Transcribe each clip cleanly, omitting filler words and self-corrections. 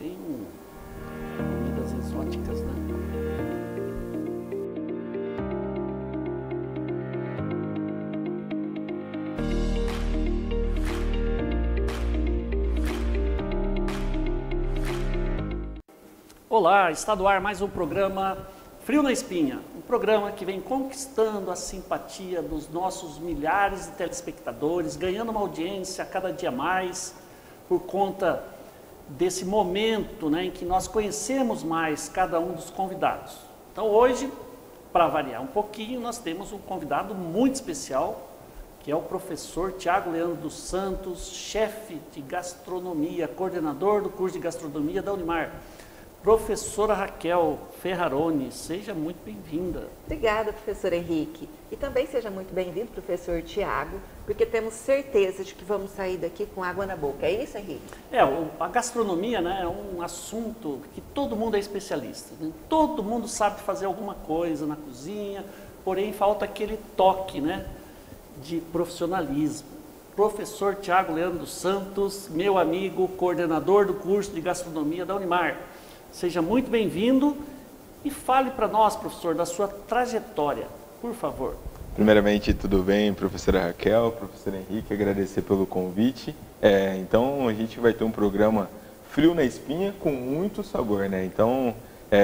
Bem comidas exóticas, né? Olá, está no ar mais um programa Frio na Espinha, um programa que vem conquistando a simpatia dos nossos milhares de telespectadores, ganhando uma audiência a cada dia mais por conta desse momento, né, em que nós conhecemos mais cada um dos convidados. Então hoje, para variar um pouquinho, nós temos um convidado muito especial, que é o professor Tiago Leandro dos Santos, chefe de gastronomia, coordenador do curso de gastronomia da Unimar. Professora Raquel Ferraroni, seja muito bem-vinda. Obrigada, professor Henrique. E também seja muito bem-vindo, professor Tiago, porque temos certeza de que vamos sair daqui com água na boca. É isso, Henrique? A gastronomia, né, é um assunto que todo mundo é especialista, né? Todo mundo sabe fazer alguma coisa na cozinha, porém falta aquele toque, né, de profissionalismo. Professor Tiago Leandro dos Santos, meu amigo, coordenador do curso de gastronomia da Unimar. Seja muito bem-vindo e fale para nós, professor, da sua trajetória, por favor. Primeiramente, tudo bem, professora Raquel, professor Henrique, agradecer pelo convite. Então, a gente vai ter um programa Frio na Espinha com muito sabor, né? Então,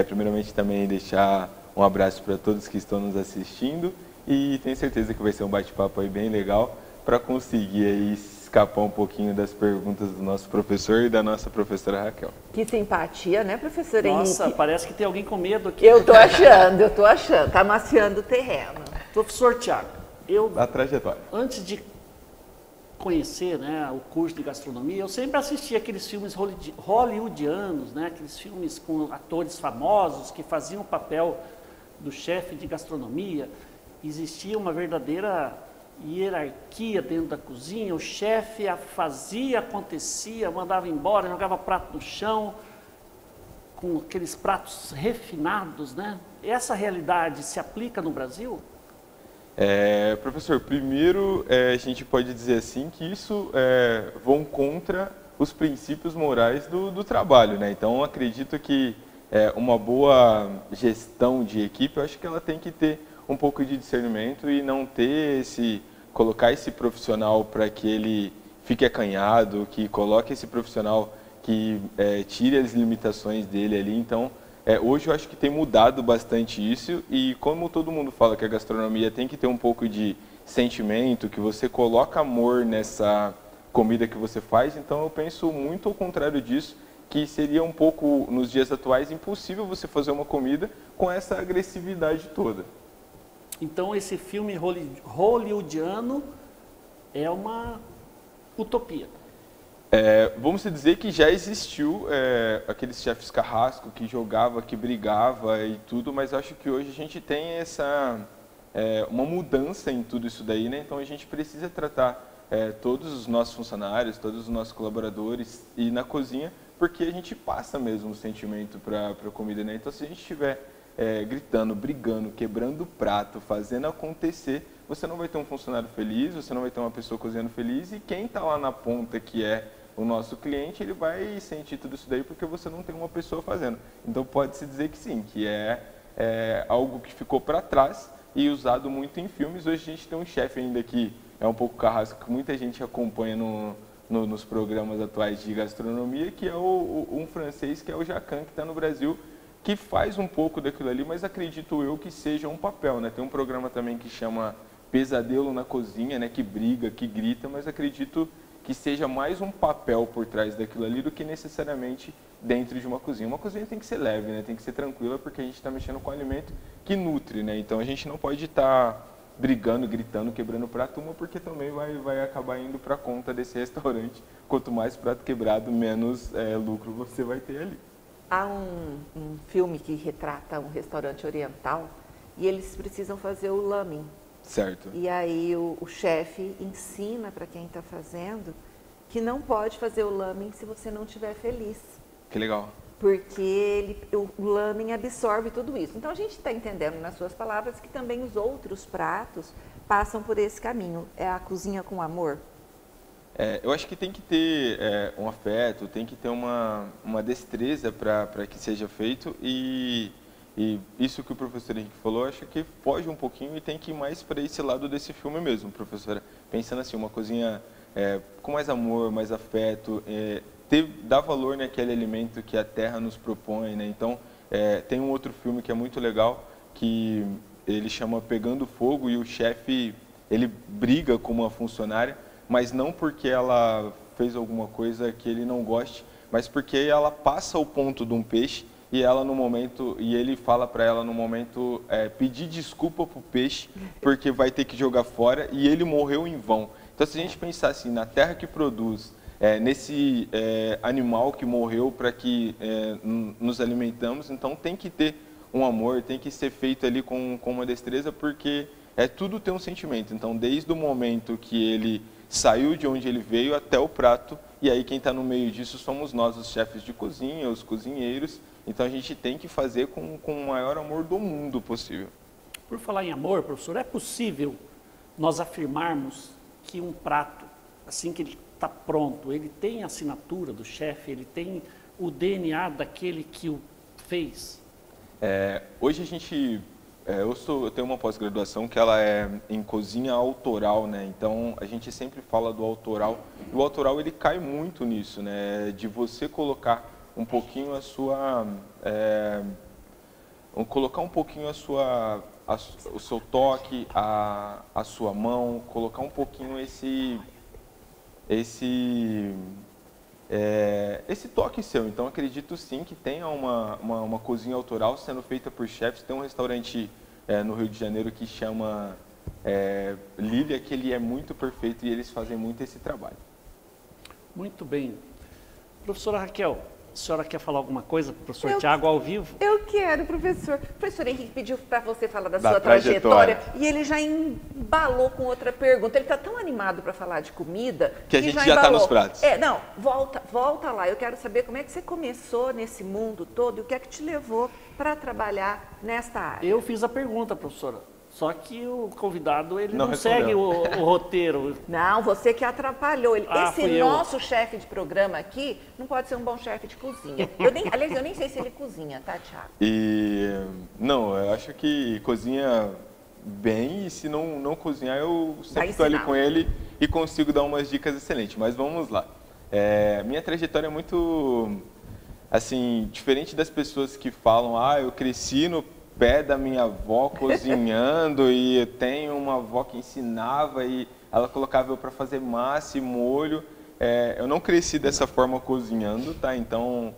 primeiramente também deixar um abraço para todos que estão nos assistindo e tenho certeza que vai ser um bate-papo aí bem legal para conseguir aí escapar um pouquinho das perguntas do nosso professor e da nossa professora Raquel. Que simpatia, né, professor Henrique? Nossa, parece que tem alguém com medo aqui. Eu tô achando, tá maciando o terreno. Professor Tiago, A trajetória. antes de conhecer, né, o curso de gastronomia, eu sempre assisti aqueles filmes hollywoodianos, né, aqueles filmes com atores famosos que faziam o papel do chefe de gastronomia. Existia uma verdadeira hierarquia dentro da cozinha, o chefe fazia, acontecia, mandava embora, jogava prato no chão, com aqueles pratos refinados, né? Essa realidade se aplica no Brasil? Professor, primeiro a gente pode dizer assim que isso vão contra os princípios morais do trabalho, né? Então acredito que uma boa gestão de equipe, eu acho que ela tem que ter um pouco de discernimento e não ter colocar esse profissional para que ele fique acanhado, que coloque esse profissional que tire as limitações dele ali. Então, hoje eu acho que tem mudado bastante isso e como todo mundo fala que a gastronomia tem que ter um pouco de sentimento, que você coloca amor nessa comida que você faz, então eu penso muito ao contrário disso, que seria um pouco, nos dias atuais, impossível você fazer uma comida com essa agressividade toda. Então, esse filme hollywoodiano é uma utopia. Vamos dizer que já existiu aqueles chefes carrasco que jogava, que brigava e tudo, mas acho que hoje a gente tem uma mudança em tudo isso daí, né? Então a gente precisa tratar todos os nossos funcionários, todos os nossos colaboradores e na cozinha, porque a gente passa mesmo o sentimento para a comida, né? Então se a gente estiver gritando, brigando, quebrando o prato, fazendo acontecer, você não vai ter um funcionário feliz, você não vai ter uma pessoa cozinhando feliz e quem está lá na ponta, que é o nosso cliente, ele vai sentir tudo isso daí porque você não tem uma pessoa fazendo. Então pode-se dizer que sim, que é algo que ficou para trás e usado muito em filmes. Hoje a gente tem um chefe ainda que é um pouco carrasco, que muita gente acompanha nos programas atuais de gastronomia, que é um francês, que é o Jacan, que está no Brasil, que faz um pouco daquilo ali, mas acredito eu que seja um papel, né? Tem um programa também que chama Pesadelo na Cozinha, né? Que briga, que grita, mas acredito que seja mais um papel por trás daquilo ali do que necessariamente dentro de uma cozinha. Uma cozinha tem que ser leve, né? Tem que ser tranquila, porque a gente está mexendo com alimento que nutre, né? Então a gente não pode estar brigando, gritando, quebrando prato, porque também vai acabar indo para a conta desse restaurante. Quanto mais prato quebrado, menos lucro você vai ter ali. Há um filme que retrata um restaurante oriental e eles precisam fazer o lamen. Certo. E aí o chefe ensina para quem está fazendo que não pode fazer o lamen se você não estiver feliz. Que legal. Porque o lamen absorve tudo isso. Então a gente está entendendo nas suas palavras que também os outros pratos passam por esse caminho. É a cozinha com amor? Eu acho que tem que ter um afeto, tem que ter uma destreza para que seja feito e isso que o professor Henrique falou, acho que foge um pouquinho e tem que ir mais para esse lado desse filme mesmo, professora. Pensando assim, uma cozinha com mais amor, mais afeto, dar valor naquele alimento que a terra nos propõe, né? Então, tem um outro filme que é muito legal, que ele chama Pegando Fogo e o chefe, ele briga com uma funcionária, mas não porque ela fez alguma coisa que ele não goste, mas porque ela passa o ponto de um peixe e ela no momento, e ele fala para ela no momento pedir desculpa pro peixe porque vai ter que jogar fora e ele morreu em vão. Então se a gente pensar assim, na terra que produz, nesse animal que morreu para que nos alimentamos, então tem que ter um amor, tem que ser feito ali com uma destreza, porque tudo tem um sentimento. Então desde o momento que ele saiu de onde ele veio até o prato, e aí quem está no meio disso somos nós, os chefes de cozinha, os cozinheiros. Então a gente tem que fazer com o maior amor do mundo possível. Por falar em amor, professor, é possível nós afirmarmos que um prato, assim que ele está pronto, ele tem a assinatura do chefe, ele tem o DNA daquele que o fez? Hoje a gente... eu tenho uma pós-graduação que ela é em cozinha autoral, né? Então a gente sempre fala do autoral. E o autoral ele cai muito nisso, né? De você colocar um pouquinho a sua, colocar um pouquinho o seu toque, a sua mão, colocar um pouquinho esse toque seu. Então acredito sim que tenha uma cozinha autoral sendo feita por chefs. Tem um restaurante no Rio de Janeiro que chama Lilia, que ele é muito perfeito e eles fazem muito esse trabalho. Muito bem. Professora Raquel, a senhora quer falar alguma coisa para o professor Tiago ao vivo? Eu quero, professor. O professor Henrique pediu para você falar da sua trajetória e ele já embalou com outra pergunta. Ele está tão animado para falar de comida que a gente já está nos pratos. Não, volta lá. Eu quero saber como é que você começou nesse mundo todo e o que é que te levou para trabalhar nesta área. Eu fiz a pergunta, professora. Só que o convidado, ele não segue o roteiro. Não, você que atrapalhou. Esse nosso chefe de programa aqui não pode ser um bom chefe de cozinha. Aliás, eu nem sei se ele cozinha, tá, Thiago? Não, eu acho que cozinha bem e se não cozinhar, eu sempre estou ali com ele e consigo dar umas dicas excelentes. Mas vamos lá. Minha trajetória é muito, assim, diferente das pessoas que falam, eu cresci no pé da minha avó cozinhando e eu tenho uma avó que ensinava e ela colocava eu para fazer massa e molho. Eu não cresci dessa forma cozinhando, tá? Então,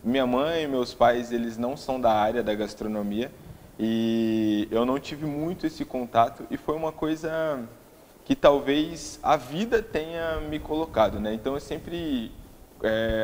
minha mãe e meus pais, eles não são da área da gastronomia e eu não tive muito esse contato e foi uma coisa que talvez a vida tenha me colocado, né? Então, eu sempre,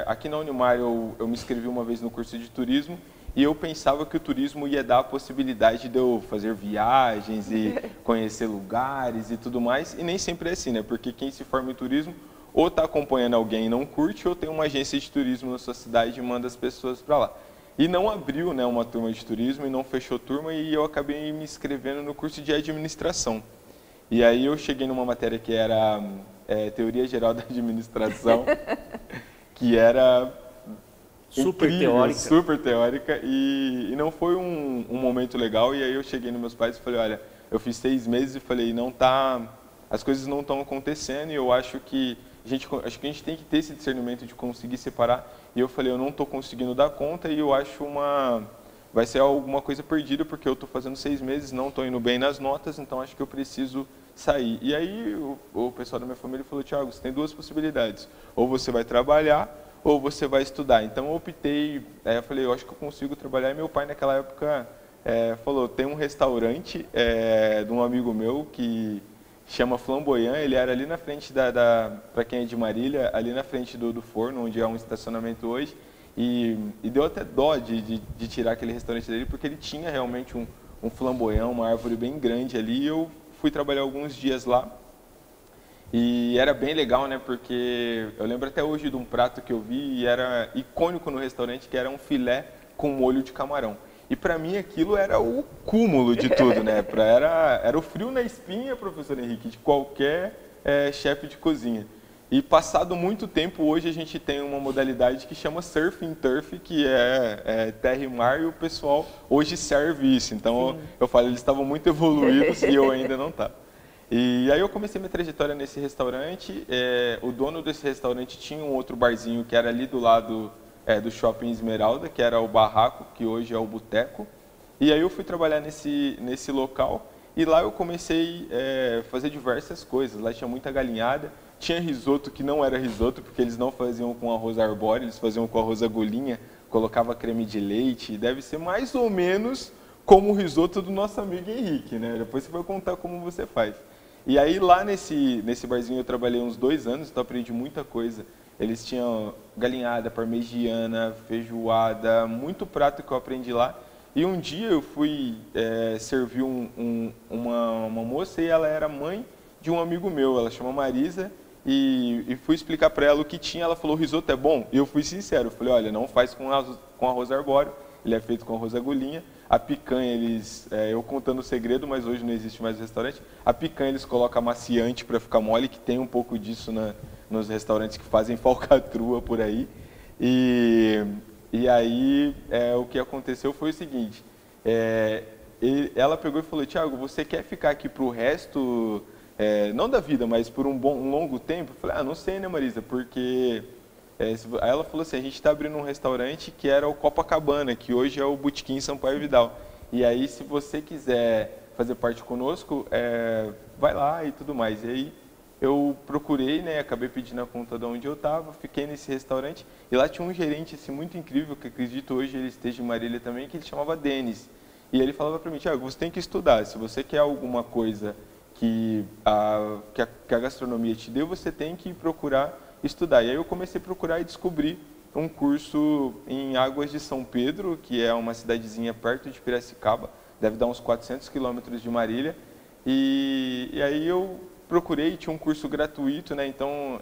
aqui na Unimar, eu me inscrevi uma vez no curso de turismo. E eu pensava que o turismo ia dar a possibilidade de eu fazer viagens e conhecer lugares e tudo mais. E nem sempre é assim, né? Porque quem se forma em turismo ou está acompanhando alguém e não curte, ou tem uma agência de turismo na sua cidade e manda as pessoas para lá. E não abriu, né, uma turma de turismo e não fechou turma e eu acabei me inscrevendo no curso de administração. E aí eu cheguei numa matéria que era Teoria Geral da Administração, que era... super teórica e não foi um momento legal. E aí eu cheguei nos meus pais e falei, olha, eu fiz 6 meses e falei, as coisas não estão acontecendo e eu acho que a gente tem que ter esse discernimento de conseguir separar. E eu falei, eu não estou conseguindo dar conta e eu acho vai ser alguma coisa perdida porque eu estou fazendo 6 meses, não estou indo bem nas notas, então acho que eu preciso sair. E aí o pessoal da minha família falou, Thiago, você tem 2 possibilidades, ou você vai trabalhar ou você vai estudar. Então eu optei, eu falei, eu acho que eu consigo trabalhar. E meu pai naquela época falou, tem um restaurante de um amigo meu que chama Flamboyant, ele era ali na frente para quem é de Marília, ali na frente do forno, onde é um estacionamento hoje, e deu até dó de tirar aquele restaurante dele, porque ele tinha realmente um flamboyant, uma árvore bem grande ali, e eu fui trabalhar alguns dias lá. E era bem legal, né? Porque eu lembro até hoje de um prato que eu vi e era icônico no restaurante, que era um filé com molho de camarão. E para mim aquilo era o cúmulo de tudo, né? Era o frio na espinha, professor Henrique, de qualquer chefe de cozinha. E passado muito tempo, hoje a gente tem uma modalidade que chama Surf and Turf, que é terra e mar, e o pessoal hoje serve isso. Então, eu falo, eles estavam muito evoluídos e eu ainda não estava. E aí eu comecei minha trajetória nesse restaurante. O dono desse restaurante tinha um outro barzinho que era ali do lado do Shopping Esmeralda, que era o Barraco, que hoje é o Boteco. E aí eu fui trabalhar nesse local e lá eu comecei a fazer diversas coisas. Lá tinha muita galinhada, tinha risoto que não era risoto, porque eles não faziam com arroz arbóreo, eles faziam com arroz agulhinha, colocava creme de leite. Deve ser mais ou menos como o risoto do nosso amigo Henrique, né? Depois você vai contar como você faz. E aí lá nesse barzinho eu trabalhei uns 2 anos, então aprendi muita coisa. Eles tinham galinhada, parmegiana, feijoada, muito prato que eu aprendi lá. E um dia eu fui servir uma moça e ela era mãe de um amigo meu, ela chama Marisa, e fui explicar para ela o que tinha. Ela falou, o risoto é bom? E eu fui sincero, eu falei, olha, não faz com arroz arbóreo, ele é feito com arroz agulhinha. A picanha, eu contando o segredo, mas hoje não existe mais restaurante, a picanha eles colocam amaciante para ficar mole, que tem um pouco disso nos restaurantes que fazem falcatrua por aí. E aí, o que aconteceu foi o seguinte, ela pegou e falou, Thiago, você quer ficar aqui para o resto, não da vida, mas por um longo tempo? Eu falei, não sei, né, Marisa, porque... Aí ela falou assim, a gente está abrindo um restaurante que era o Copacabana, que hoje é o Botequim Sampaio Vidal. E aí, se você quiser fazer parte conosco, vai lá e tudo mais. E aí, eu procurei, né, acabei pedindo a conta de onde eu estava, fiquei nesse restaurante e lá tinha um gerente assim, muito incrível, que acredito hoje ele esteja em Marília também, que ele chamava Denis. E ele falava para mim, Thiago, você tem que estudar, se você quer alguma coisa que a gastronomia te deu, você tem que procurar estudar. E aí eu comecei a procurar e descobri um curso em Águas de São Pedro, que é uma cidadezinha perto de Piracicaba, deve dar uns 400 quilômetros de Marília. E aí eu procurei, tinha um curso gratuito, né? Então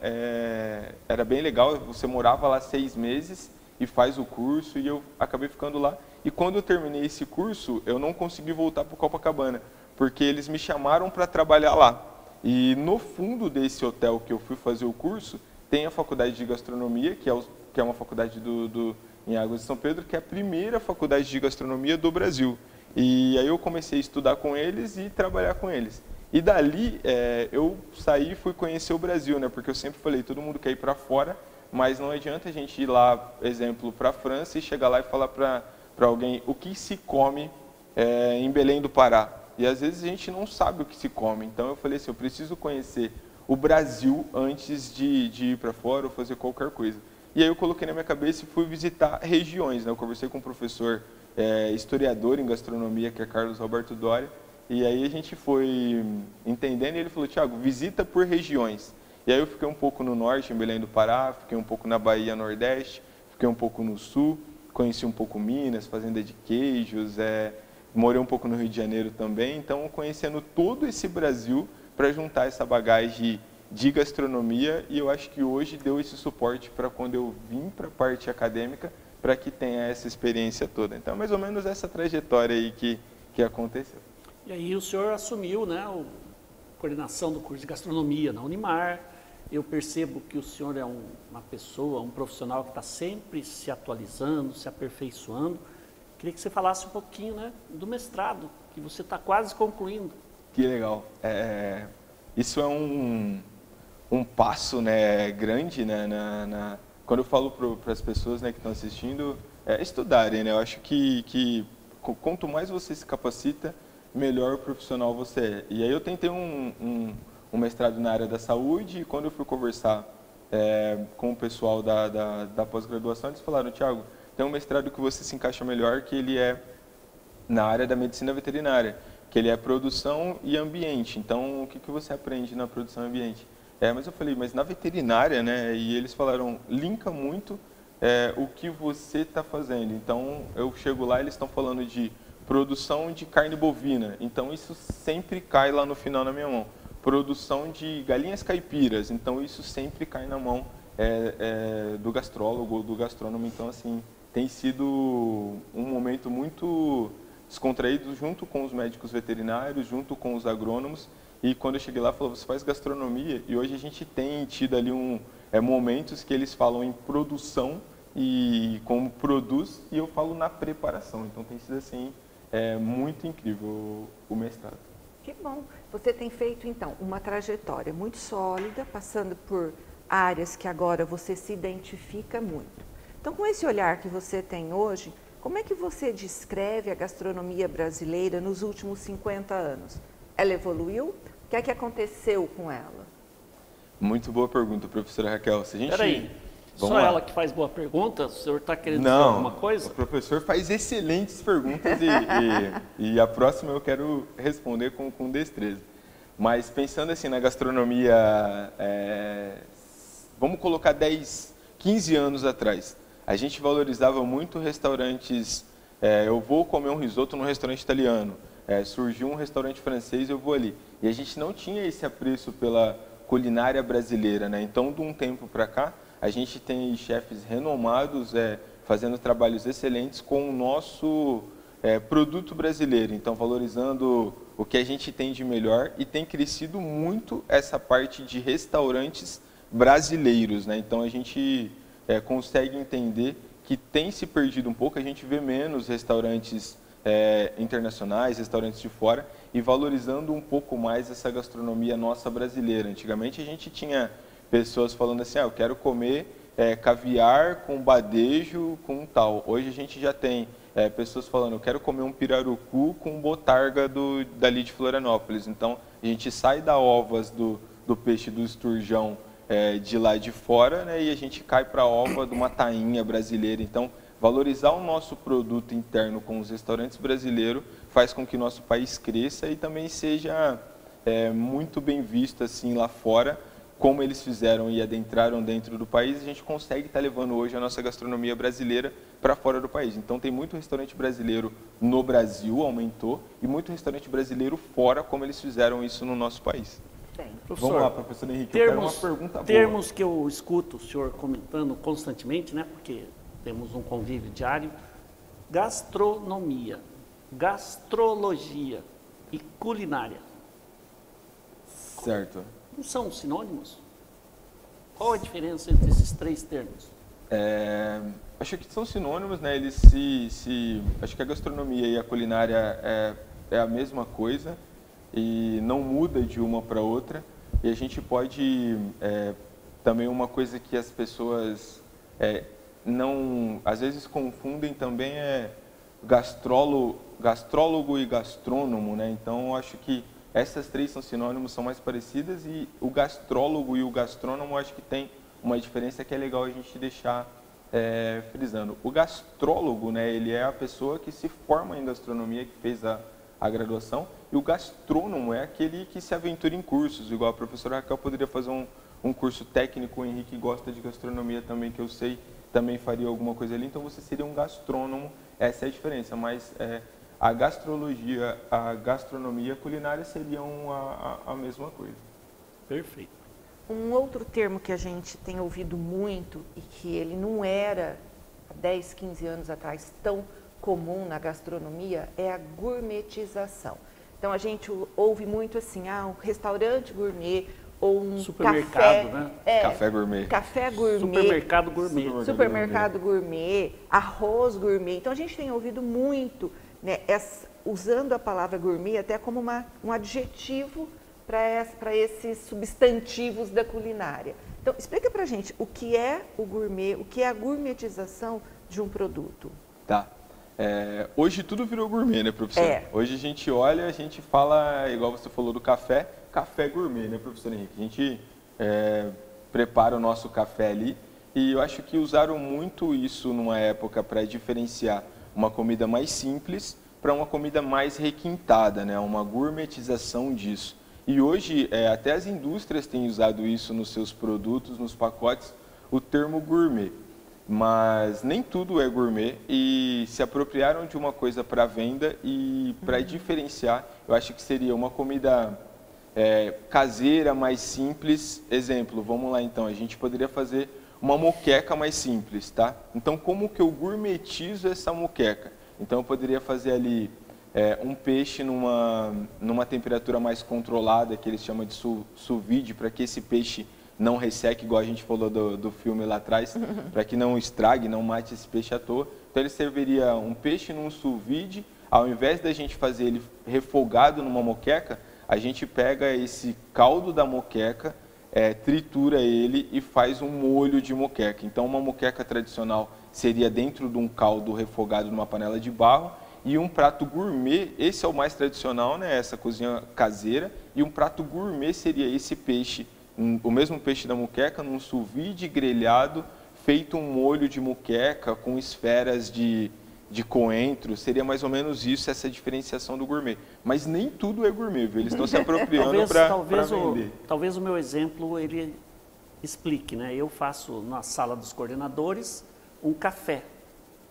era bem legal, você morava lá 6 meses e faz o curso, e eu acabei ficando lá. E quando eu terminei esse curso, eu não consegui voltar para o Copacabana, porque eles me chamaram para trabalhar lá. E no fundo desse hotel que eu fui fazer o curso, tem a faculdade de gastronomia, que é uma faculdade em Águas de São Pedro, que é a primeira faculdade de gastronomia do Brasil. E aí eu comecei a estudar com eles e trabalhar com eles. E dali eu saí e fui conhecer o Brasil, né? Porque eu sempre falei, todo mundo quer ir para fora, mas não adianta a gente ir lá, exemplo, para a França e chegar lá e falar para alguém o que se come em Belém do Pará. E às vezes a gente não sabe o que se come. Então eu falei assim, eu preciso conhecer o Brasil antes de ir para fora ou fazer qualquer coisa. E aí eu coloquei na minha cabeça e fui visitar regiões, né? Eu conversei com um professor historiador em gastronomia, que é Carlos Roberto Doria, e aí a gente foi entendendo e ele falou, Thiago, visita por regiões. E aí eu fiquei um pouco no norte, em Belém do Pará, fiquei um pouco na Bahia Nordeste, fiquei um pouco no sul, conheci um pouco Minas, fazenda de queijos, morei um pouco no Rio de Janeiro também, então conhecendo todo esse Brasil para juntar essa bagagem de gastronomia, e eu acho que hoje deu esse suporte para quando eu vim para a parte acadêmica, para que tenha essa experiência toda. Então, mais ou menos essa trajetória aí que aconteceu. E aí o senhor assumiu, né, a coordenação do curso de gastronomia na Unimar. Eu percebo que o senhor é uma pessoa, um profissional que está sempre se atualizando, se aperfeiçoando. Queria que você falasse um pouquinho, né, do mestrado, que você está quase concluindo. Que legal. Isso é um passo, né, grande, né, quando eu falo para as pessoas, né, que estão assistindo, estudarem, né? Eu acho que quanto mais você se capacita, melhor profissional você é. E aí eu tentei um mestrado na área da saúde, e quando eu fui conversar com o pessoal da pós-graduação, eles falaram, Thiago, tem um mestrado que você se encaixa melhor, que ele é na área da medicina veterinária, que ele é produção e ambiente. Então, o que você aprende na produção e ambiente? Mas eu falei, mas na veterinária, né? E eles falaram, linka muito o que você está fazendo. Então, eu chego lá, eles estão falando de produção de carne bovina. Então, isso sempre cai lá no final na minha mão. Produção de galinhas caipiras. Então, isso sempre cai na mão do gastrólogo, do gastrônomo. Então, assim, tem sido um momento muito descontraído junto com os médicos veterinários, junto com os agrônomos, E quando eu cheguei lá, falou, você faz gastronomia? E hoje a gente tem tido ali momentos que eles falam em produção e como produz, e eu falo na preparação. Então tem sido assim, muito incrível o mestrado. Que bom. Você tem feito, então, uma trajetória muito sólida, passando por áreas que agora você se identifica muito. Então, com esse olhar que você tem hoje, como é que você descreve a gastronomia brasileira nos últimos 50 anos? Ela evoluiu? O que é que aconteceu com ela? Muito boa pergunta, professora Raquel. Se a gente... Peraí, só lá. ela que faz boa pergunta? O senhor está querendo dizer Não, alguma coisa? o professor faz excelentes perguntas e a próxima eu quero responder com destreza. Mas pensando assim na gastronomia, vamos colocar 10, 15 anos atrás, a gente valorizava muito restaurantes, eu vou comer um risoto num restaurante italiano, surgiu um restaurante francês, eu vou ali. E a gente não tinha esse apreço pela culinária brasileira, né? Então, de um tempo para cá, a gente tem chefes renomados fazendo trabalhos excelentes com o nosso produto brasileiro. Então, valorizando o que a gente tem de melhor, e tem crescido muito essa parte de restaurantes brasileiros, né? Então, a gente consegue entender que tem se perdido um pouco, a gente vê menos restaurantes internacionais, restaurantes de fora, e valorizando um pouco mais essa gastronomia nossa brasileira. Antigamente a gente tinha pessoas falando assim, eu quero comer caviar com badejo com tal. Hoje a gente já tem pessoas falando, eu quero comer um pirarucu com botarga dali de Florianópolis. Então a gente sai da ovas do peixe do esturjão de lá de fora, né, e a gente cai para a ova de uma tainha brasileira. Então, valorizar o nosso produto interno com os restaurantes brasileiros faz com que nosso país cresça e também seja muito bem visto assim lá fora, como eles fizeram e adentraram dentro do país. A gente consegue estar levando hoje a nossa gastronomia brasileira para fora do país. Então tem muito restaurante brasileiro no Brasil, aumentou, e muito restaurante brasileiro fora, como eles fizeram isso no nosso país. Professor, vamos lá, professor Henrique, eu quero uma pergunta boa. Termos que eu escuto o senhor comentando constantemente, né, porque temos um convívio diário: gastronomia, gastrologia e culinária. Certo. Não são sinônimos? Qual a diferença entre esses três termos? Acho que são sinônimos, né? Eles acho que a gastronomia e a culinária é a mesma coisa e não muda de uma para outra. E a gente pode também, uma coisa que as pessoas às vezes confundem também gastrólogo e gastrônomo, né? Então eu acho que essas três são sinônimos, são mais parecidas, e o gastrólogo e o gastrônomo acho que tem uma diferença que é legal a gente deixar frisando. O gastrólogo, né, ele é a pessoa que se forma em gastronomia, que fez a graduação, e o gastrônomo é aquele que se aventura em cursos, igual a professora Raquel poderia fazer um curso técnico, o Henrique gosta de gastronomia também, que eu sei, também faria alguma coisa ali, então você seria um gastrônomo, essa é a diferença, mas a gastrologia, a gastronomia e a culinária seriam a mesma coisa. Perfeito. Um outro termo que a gente tem ouvido muito e que ele não era há 10, 15 anos atrás tão comum na gastronomia é a gourmetização. Então a gente ouve muito assim, um restaurante gourmet ou um supermercado, café, né? Café gourmet. Café gourmet. Supermercado gourmet. Supermercado gourmet, arroz gourmet. Então a gente tem ouvido muito, né, usando a palavra gourmet até como um adjetivo para esses substantivos da culinária. Então, explica pra gente o que é o gourmet, o que é a gourmetização de um produto. Tá. Hoje tudo virou gourmet, né, professor? Hoje a gente olha, a gente fala, igual você falou do café gourmet, né, professor Henrique? A gente prepara o nosso café ali, e eu acho que usaram muito isso numa época para diferenciar uma comida mais simples para uma comida mais requintada, né? Uma gourmetização disso. E hoje, até as indústrias têm usado isso nos seus produtos, nos pacotes, o termo gourmet. Mas nem tudo é gourmet, e se apropriaram de uma coisa para venda, e para diferenciar, eu acho que seria uma comida caseira, mais simples. Exemplo, vamos lá então, a gente poderia fazer uma moqueca mais simples, tá? Então, como que eu gourmetizo essa moqueca? Então, eu poderia fazer ali um peixe numa temperatura mais controlada, que eles chamam de sous vide, para que esse peixe não resseque, igual a gente falou do filme lá atrás, para que não estrague, não mate esse peixe à toa. Então ele serviria um peixe num sous vide, ao invés da gente fazer ele refogado numa moqueca, a gente pega esse caldo da moqueca, tritura ele e faz um molho de moqueca. Então uma moqueca tradicional seria dentro de um caldo refogado numa panela de barro, e um prato gourmet, esse é o mais tradicional, né, essa cozinha caseira, e um prato gourmet seria esse peixe, o mesmo peixe da moqueca, num sous vide grelhado, feito um molho de moqueca com esferas de coentro, seria mais ou menos isso, essa diferenciação do gourmet. Mas nem tudo é gourmet, viu? Eles estão se apropriando para vender. Talvez o meu exemplo, ele explique, né? Eu faço na sala dos coordenadores um café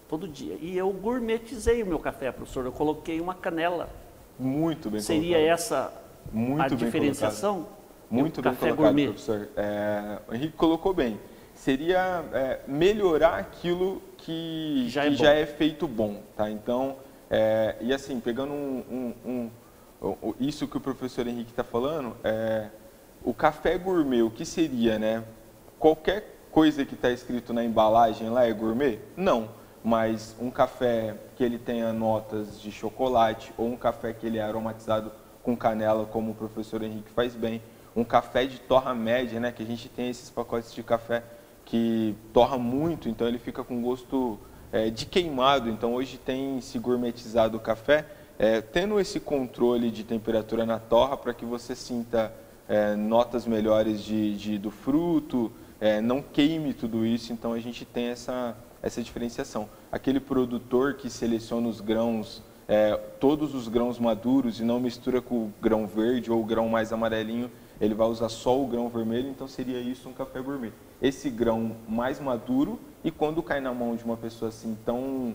todo dia. E eu gourmetizei o meu café, professor. Eu coloquei uma canela. Muito bem Seria colocado. essa Muito a bem diferenciação? Colocado. Muito bem café colocado, gourmet. professor. O Henrique colocou bem. Seria melhorar aquilo que já é feito bom, tá? Então, e assim, pegando isso que o professor Henrique está falando, o café gourmet, o que seria, né? Qualquer coisa que está escrito na embalagem lá é gourmet? Não. Mas um café que ele tenha notas de chocolate, ou um café que ele é aromatizado com canela, como o professor Henrique faz bem, um café de torra média, né? Que a gente tem esses pacotes de café que torra muito, então ele fica com gosto de queimado. Então hoje tem se gourmetizado o café, tendo esse controle de temperatura na torra para que você sinta notas melhores do fruto, não queime tudo isso. Então a gente tem essa diferenciação. Aquele produtor que seleciona os grãos, todos os grãos maduros e não mistura com o grão verde ou o grão mais amarelinho, ele vai usar só o grão vermelho, então seria isso um café gourmet. Esse grão mais maduro, e quando cai na mão de uma pessoa assim tão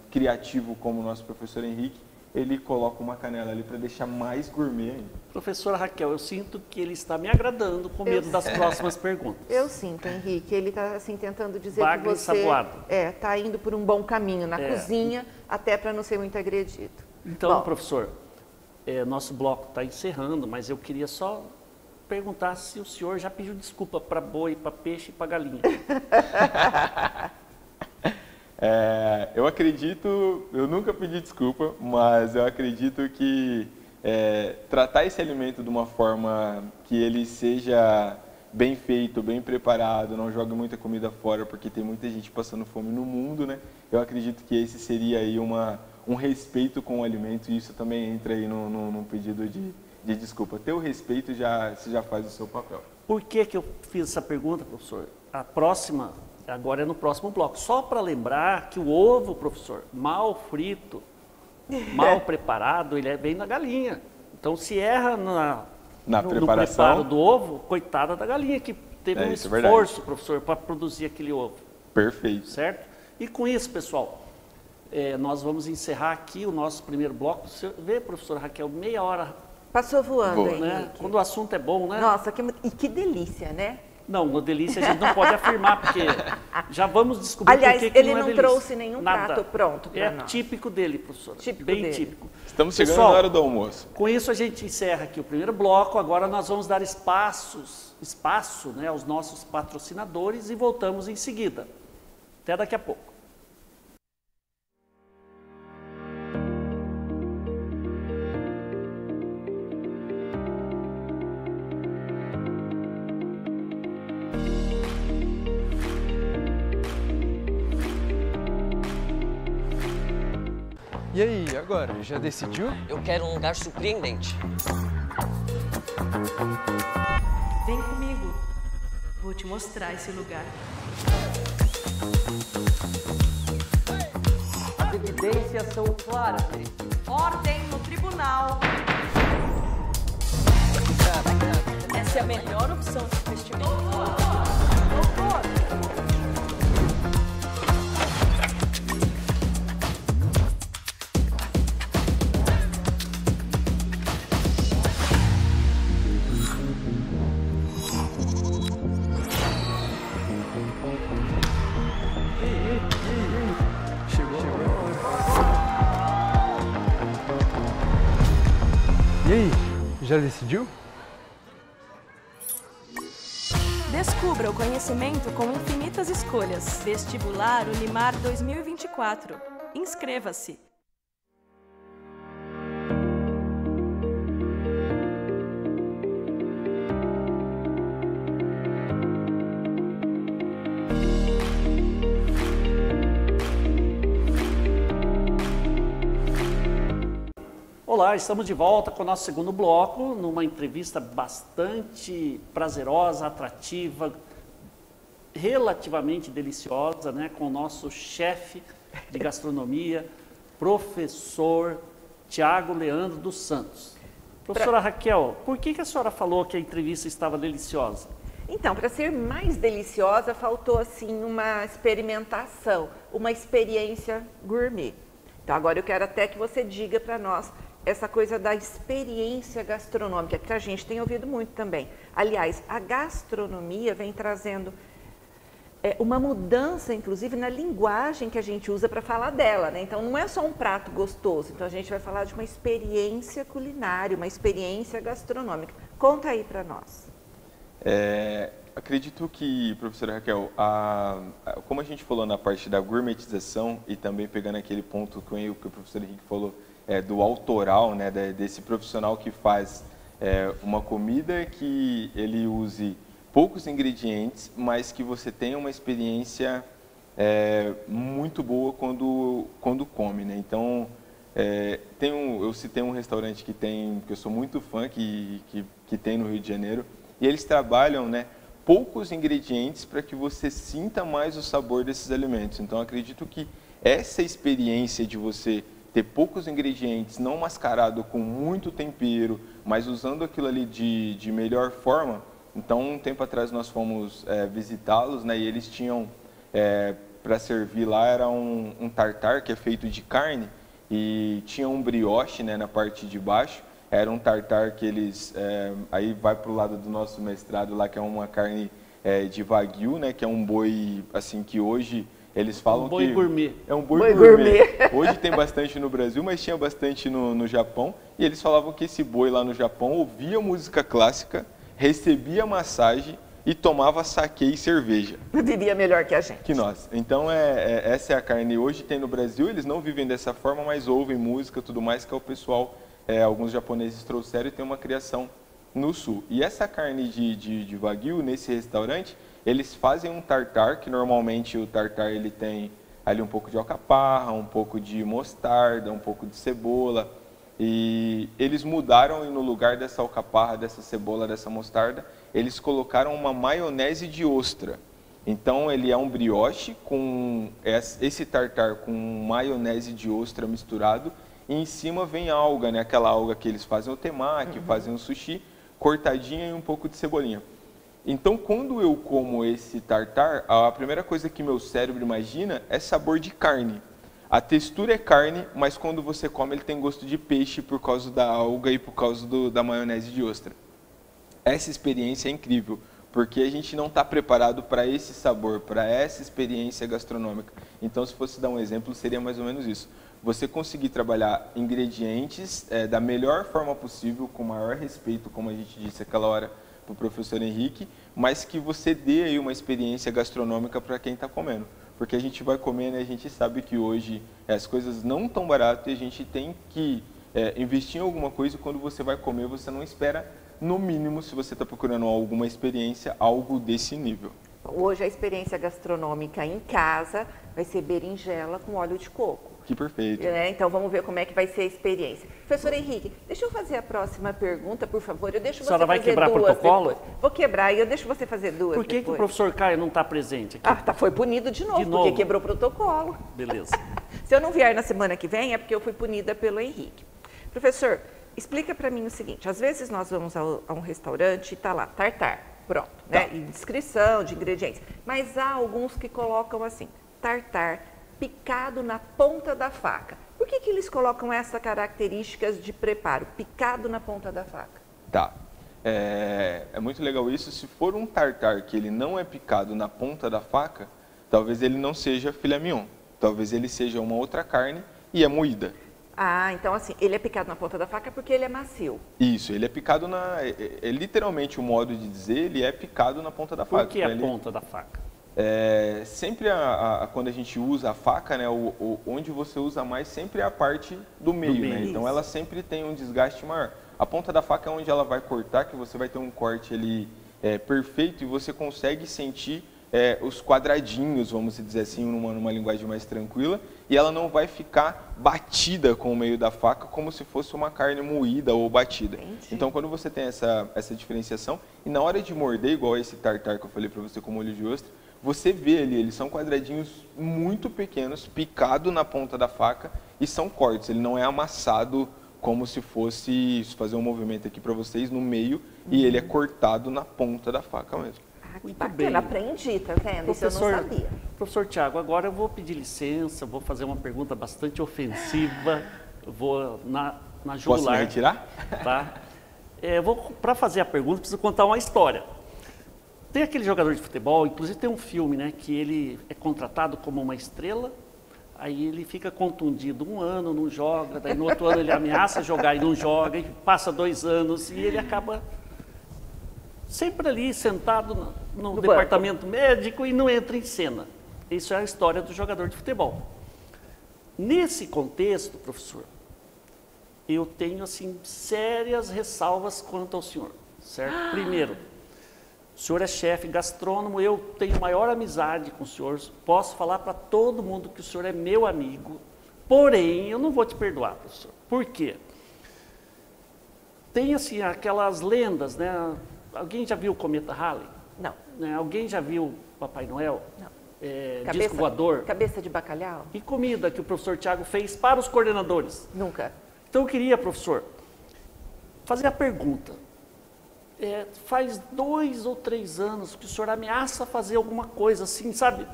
criativo como o nosso professor Henrique, ele coloca uma canela ali para deixar mais gourmet ainda. Professora Raquel, eu sinto que ele está me agradando com medo das próximas perguntas. Eu sinto, Henrique, ele está assim, tentando dizer Bagre que você ensaboado. Está indo por um bom caminho na cozinha, até para não ser muito agredido. Então, bom, professor, nosso bloco está encerrando, mas eu queria só perguntar se o senhor já pediu desculpa para boi, para peixe e para galinha. Eu acredito, eu nunca pedi desculpa, mas eu acredito que tratar esse alimento de uma forma que ele seja bem feito, bem preparado, não jogue muita comida fora, porque tem muita gente passando fome no mundo, né? Eu acredito que esse seria aí um respeito com o alimento, e isso também entra aí num pedido de desculpa. Ter o respeito você já faz o seu papel. Por que eu fiz essa pergunta, professor? A próxima, agora é no próximo bloco. Só para lembrar que o ovo, professor, mal frito, mal preparado, ele vem da galinha. Então, se erra no preparo do ovo, coitada da galinha, que teve um esforço, professor, para produzir aquele ovo. Perfeito. Certo? E com isso, pessoal, nós vamos encerrar aqui o nosso primeiro bloco. Você vê, professora Raquel, meia hora. Passou voando, Henrique. Né? Quando o assunto é bom, né? Nossa, que delícia, né? Não, no delícia a gente não pode afirmar, porque já vamos descobrir por que ele não é não trouxe nenhum prato pronto para nós. É típico dele, professora. Bem típico. Estamos chegando na hora do almoço. Com isso a gente encerra aqui o primeiro bloco. Agora nós vamos dar espaço, né, aos nossos patrocinadores e voltamos em seguida. Até daqui a pouco. E aí, agora? Já decidiu? Eu quero um lugar surpreendente. Vem comigo. Vou te mostrar esse lugar. As evidências são claras. Ordem no tribunal. Essa é a melhor opção de investimento. Doutor! Já decidiu? Descubra o conhecimento com infinitas escolhas. Vestibular Unimar 2024. Inscreva-se! Olá, estamos de volta com o nosso segundo bloco, numa entrevista bastante prazerosa, atrativa, relativamente deliciosa, né, com o nosso chefe de gastronomia, professor Tiago Leandro dos Santos. Professora Raquel, por que a senhora falou que a entrevista estava deliciosa? Então, para ser mais deliciosa, faltou assim uma experimentação, uma experiência gourmet. Então, agora eu quero até que você diga para nós essa coisa da experiência gastronômica, que a gente tem ouvido muito também. Aliás, a gastronomia vem trazendo uma mudança, inclusive, na linguagem que a gente usa para falar dela, né? Então, não é só um prato gostoso. Então, a gente vai falar de uma experiência culinária, uma experiência gastronômica. Conta aí para nós. Acredito que, professora Raquel, como a gente falou na parte da gourmetização e também pegando aquele ponto que o professor Henrique falou, do autoral, né, desse profissional que faz uma comida que ele use poucos ingredientes, mas que você tenha uma experiência muito boa quando come, né? Então, eu citei um restaurante que eu sou muito fã, que tem no Rio de Janeiro, e eles trabalham, né, poucos ingredientes para que você sinta mais o sabor desses alimentos. Então, acredito que essa experiência de você ter poucos ingredientes, não mascarado com muito tempero, mas usando aquilo ali de melhor forma. Então, um tempo atrás nós fomos visitá-los, né, e eles tinham, para servir lá, era um tartar que é feito de carne, e tinha um brioche, né, na parte de baixo. Era um tartar que eles, aí vai para o lado do nosso mestrado lá, que é uma carne de wagyu, né, que é um boi, assim, que hoje eles falam que... Um boi gourmet. É um boi gourmet. Hoje tem bastante no Brasil, mas tinha bastante no Japão. E eles falavam que esse boi lá no Japão ouvia música clássica, recebia massagem e tomava saquê e cerveja. Vivia melhor que a gente. Que nós. Então, essa é a carne. Hoje tem no Brasil, eles não vivem dessa forma, mas ouvem música e tudo mais, que é o pessoal, alguns japoneses trouxeram e tem uma criação no sul. E essa carne de wagyu, nesse restaurante, eles fazem um tartar, que normalmente o tartar ele tem ali um pouco de alcaparra, um pouco de mostarda, um pouco de cebola. E eles mudaram, e no lugar dessa alcaparra, dessa cebola, dessa mostarda, eles colocaram uma maionese de ostra. Então ele é um brioche com esse tartar com maionese de ostra misturado, e em cima vem alga, né? Aquela alga que eles fazem o temaki, fazem o sushi, cortadinha e um pouco de cebolinha. Então, quando eu como esse tartar, a primeira coisa que meu cérebro imagina é sabor de carne. A textura é carne, mas quando você come ele tem gosto de peixe por causa da alga e por causa da maionese de ostra. Essa experiência é incrível, porque a gente não está preparado para esse sabor, para essa experiência gastronômica. Então, se fosse dar um exemplo, seria mais ou menos isso. Você conseguir trabalhar ingredientes da melhor forma possível, com o maior respeito, como a gente disse aquela hora, para o professor Henrique, mas que você dê aí uma experiência gastronômica para quem está comendo. Porque a gente vai comer, né, a gente sabe que hoje as coisas não estão baratas e a gente tem que investir em alguma coisa, e quando você vai comer, você não espera, no mínimo, se você está procurando alguma experiência, algo desse nível. Hoje a experiência gastronômica em casa vai ser berinjela com óleo de coco. Que perfeito. Então vamos ver como é que vai ser a experiência. Professor Henrique, deixa eu fazer a próxima pergunta, por favor. Eu deixo você fazer duas. A senhora vai quebrar protocolo? Depois. Vou quebrar e eu deixo você fazer duas. Por que o professor Caio não está presente aqui? Foi punido de novo, porque quebrou o protocolo. Beleza. Se eu não vier na semana que vem, é porque eu fui punida pelo Henrique. Professor, explica para mim o seguinte, às vezes nós vamos a um restaurante e está lá, tartar, pronto, né? E descrição de ingredientes. Mas há alguns que colocam assim, tartar picado na ponta da faca. Por que eles colocam essas características de preparo, picado na ponta da faca? Tá. É muito legal isso. Se for um tartar que ele não é picado na ponta da faca, talvez ele não seja filé mignon. Talvez ele seja uma outra carne e é moída. Ah, então assim, ele é picado na ponta da faca porque ele é macio. Isso, ele é picado literalmente o modo de dizer, ele é picado na ponta da faca. Por que a Ele- ponta da faca? sempre quando a gente usa a faca, né, onde você usa mais sempre é a parte do meio, né? meio. Então ela sempre tem um desgaste maior. A ponta da faca é onde ela vai cortar, que você vai ter um corte ali perfeito e você consegue sentir os quadradinhos, vamos dizer assim, numa linguagem mais tranquila, e ela não vai ficar batida com o meio da faca como se fosse uma carne moída ou batida. Entendi. Então quando você tem essa diferenciação, e na hora de morder, igual esse tartar que eu falei para você com molho de ostra, você vê ali, eles são quadradinhos muito pequenos, picado na ponta da faca, e são cortes, ele não é amassado como se fosse fazer um movimento aqui para vocês no meio, e ele é cortado na ponta da faca mesmo. Ah, que Muito bacana, bem. aprendi, tá vendo? Isso eu não sabia. Professor Tiago, agora eu vou pedir licença, vou fazer uma pergunta bastante ofensiva, vou na jugular. Posso me retirar? Tá? Para fazer a pergunta, preciso contar uma história. Tem aquele jogador de futebol, inclusive tem um filme, né, que ele é contratado como uma estrela, aí ele fica contundido um ano, não joga, daí no outro ano ele ameaça jogar e não joga, e passa 2 anos e ele acaba sempre ali sentado no departamento médico e não entra em cena. Isso é a história do jogador de futebol. Nesse contexto, professor, eu tenho assim sérias ressalvas quanto ao senhor, certo? Primeiro, o senhor é chefe gastrônomo, eu tenho maior amizade com o senhor, posso falar para todo mundo que o senhor é meu amigo, porém, eu não vou te perdoar, professor. Por quê? Tem assim aquelas lendas, né? Alguém já viu o cometa Halley? Não. Né? Alguém já viu o Papai Noel? Não. Disco voador? Cabeça de bacalhau? E comida que o professor Tiago fez para os coordenadores? Nunca. Então eu queria, professor, fazer a pergunta. Faz 2 ou 3 anos que o senhor ameaça fazer alguma coisa assim, sabe?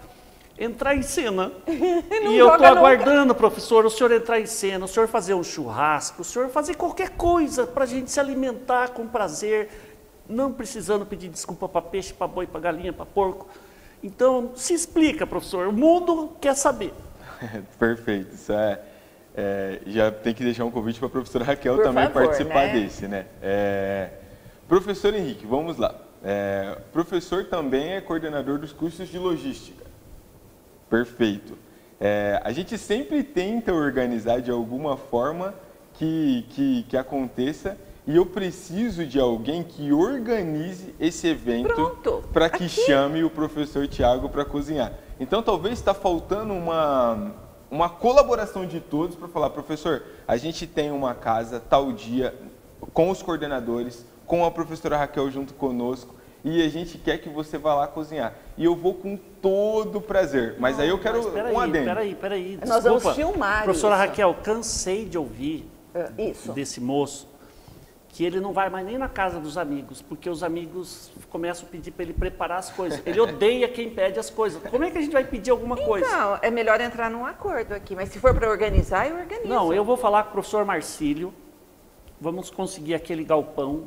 Entrar em cena. E eu estou aguardando, professor, o senhor entrar em cena, o senhor fazer um churrasco, o senhor fazer qualquer coisa para a gente se alimentar com prazer, não precisando pedir desculpa para peixe, para boi, para galinha, para porco. Então, se explica, professor, o mundo quer saber. Perfeito, isso já tem que deixar um convite para a professora Raquel Por também favor, participar né? desse, né? Professor Henrique, vamos lá. Professor também é coordenador dos cursos de logística. Perfeito. A gente sempre tenta organizar de alguma forma que aconteça, e eu preciso de alguém que organize esse evento para que chame o professor Tiago para cozinhar. Então talvez está faltando uma colaboração de todos para falar, professor, a gente tem uma casa tal dia com os coordenadores, com a professora Raquel junto conosco, e a gente quer que você vá lá cozinhar. E eu vou com todo prazer. Mas aí eu quero um adendo. Peraí, desculpa. Nós vamos filmar Professora isso. Raquel, cansei de ouvir Isso. desse moço que ele não vai mais nem na casa dos amigos, porque os amigos começam a pedir para ele preparar as coisas. Ele odeia quem pede as coisas. Como é que a gente vai pedir alguma coisa? Então, é melhor entrar num acordo aqui, mas se for para organizar, eu organizo. Não, eu vou falar com o professor Marcílio, vamos conseguir aquele galpão,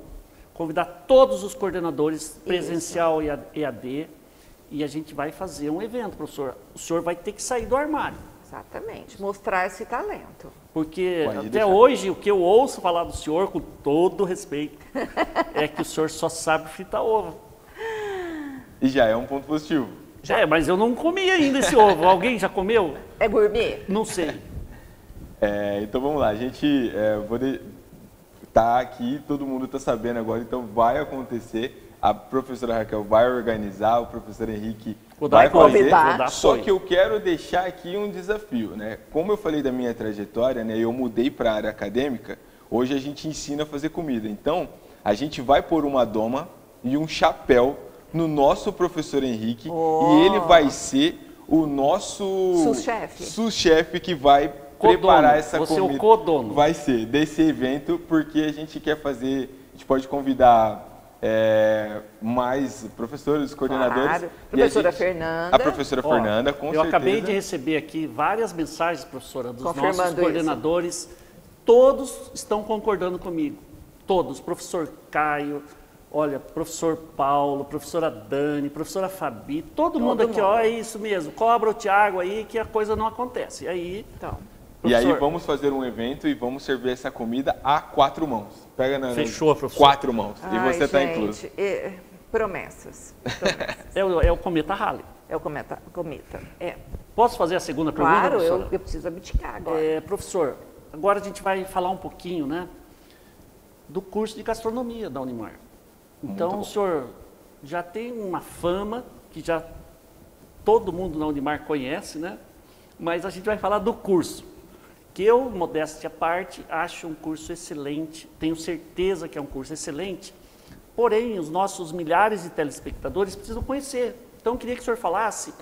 convidar todos os coordenadores, presencial e EAD, e a gente vai fazer um evento, professor. O senhor vai ter que sair do armário. Exatamente, mostrar esse talento. Porque Pode até deixar. hoje, o que eu ouço falar do senhor, com todo respeito, é que o senhor só sabe fritar ovo. E já é um ponto positivo. Mas eu não comi ainda esse ovo. Alguém já comeu? É gourmet? Não sei. Então vamos lá, a gente tá aqui, todo mundo está sabendo agora, então vai acontecer. A professora Raquel vai organizar, o professor Henrique vai fazer. Só que eu quero deixar aqui um desafio, né? Como eu falei da minha trajetória, né? Eu mudei para a área acadêmica. Hoje a gente ensina a fazer comida. Então a gente vai pôr uma doma e um chapéu no nosso professor Henrique, e ele vai ser o nosso sous-chefe que vai preparar essa comida. Você é o codono. Vai ser desse evento, porque a gente quer fazer. A gente pode convidar mais professores, coordenadores. Claro. Professora Fernanda. A professora Fernanda, com certeza. Eu acabei de receber aqui várias mensagens, professora, dos Confirmando nossos coordenadores. Todos estão concordando comigo. Todos. Professor Caio, olha, professor Paulo, professora Dani, professora Fabi, todo mundo aqui, ó, é isso mesmo. Cobra o Tiago aí que a coisa não acontece. E aí, Então, E aí Professor. vamos fazer um evento e vamos servir essa comida a 4 mãos. Pega na Fechou, professor. 4 mãos. E Ai, você está gente, incluso. Promessas. Promessas. É o Cometa Halley. É o cometa. É. Posso fazer a segunda pergunta, Claro, professora? eu preciso abdicar agora. Professor, agora a gente vai falar um pouquinho, né, do curso de gastronomia da Unimar. Então, o senhor já tem uma fama que já todo mundo na Unimar conhece, né? Mas a gente vai falar do curso, que eu, modéstia à parte, acho um curso excelente, tenho certeza que é um curso excelente, porém, os nossos milhares de telespectadores precisam conhecer. Então, eu queria que o senhor falasse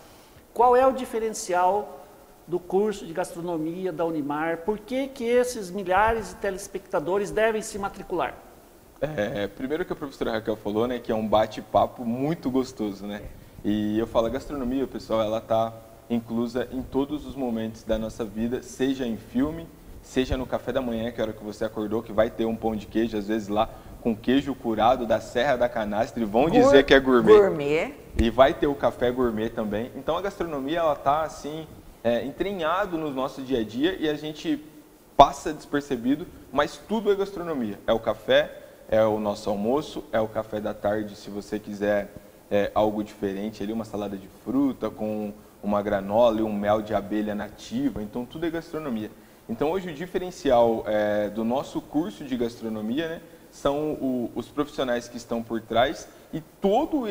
qual é o diferencial do curso de gastronomia da Unimar, por que esses milhares de telespectadores devem se matricular? Primeiro que a professora Raquel falou, né, que é um bate-papo muito gostoso, né? E eu falo, a gastronomia, pessoal, ela está inclusa em todos os momentos da nossa vida, seja em filme, seja no café da manhã, que é a hora que você acordou, que vai ter um pão de queijo, às vezes lá, com queijo curado da Serra da Canastra, e vão dizer que é gourmet. Gourmet. E vai ter o café gourmet também. Então, a gastronomia, ela está, assim, entranhado no nosso dia a dia e a gente passa despercebido, mas tudo é gastronomia. É o café, é o nosso almoço, é o café da tarde, se você quiser algo diferente, ali uma salada de fruta com uma granola e um mel de abelha nativa, então tudo é gastronomia. Então hoje o diferencial do nosso curso de gastronomia, né, são os profissionais que estão por trás e todo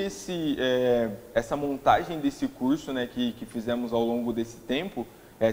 essa montagem desse curso, né, que fizemos ao longo desse tempo,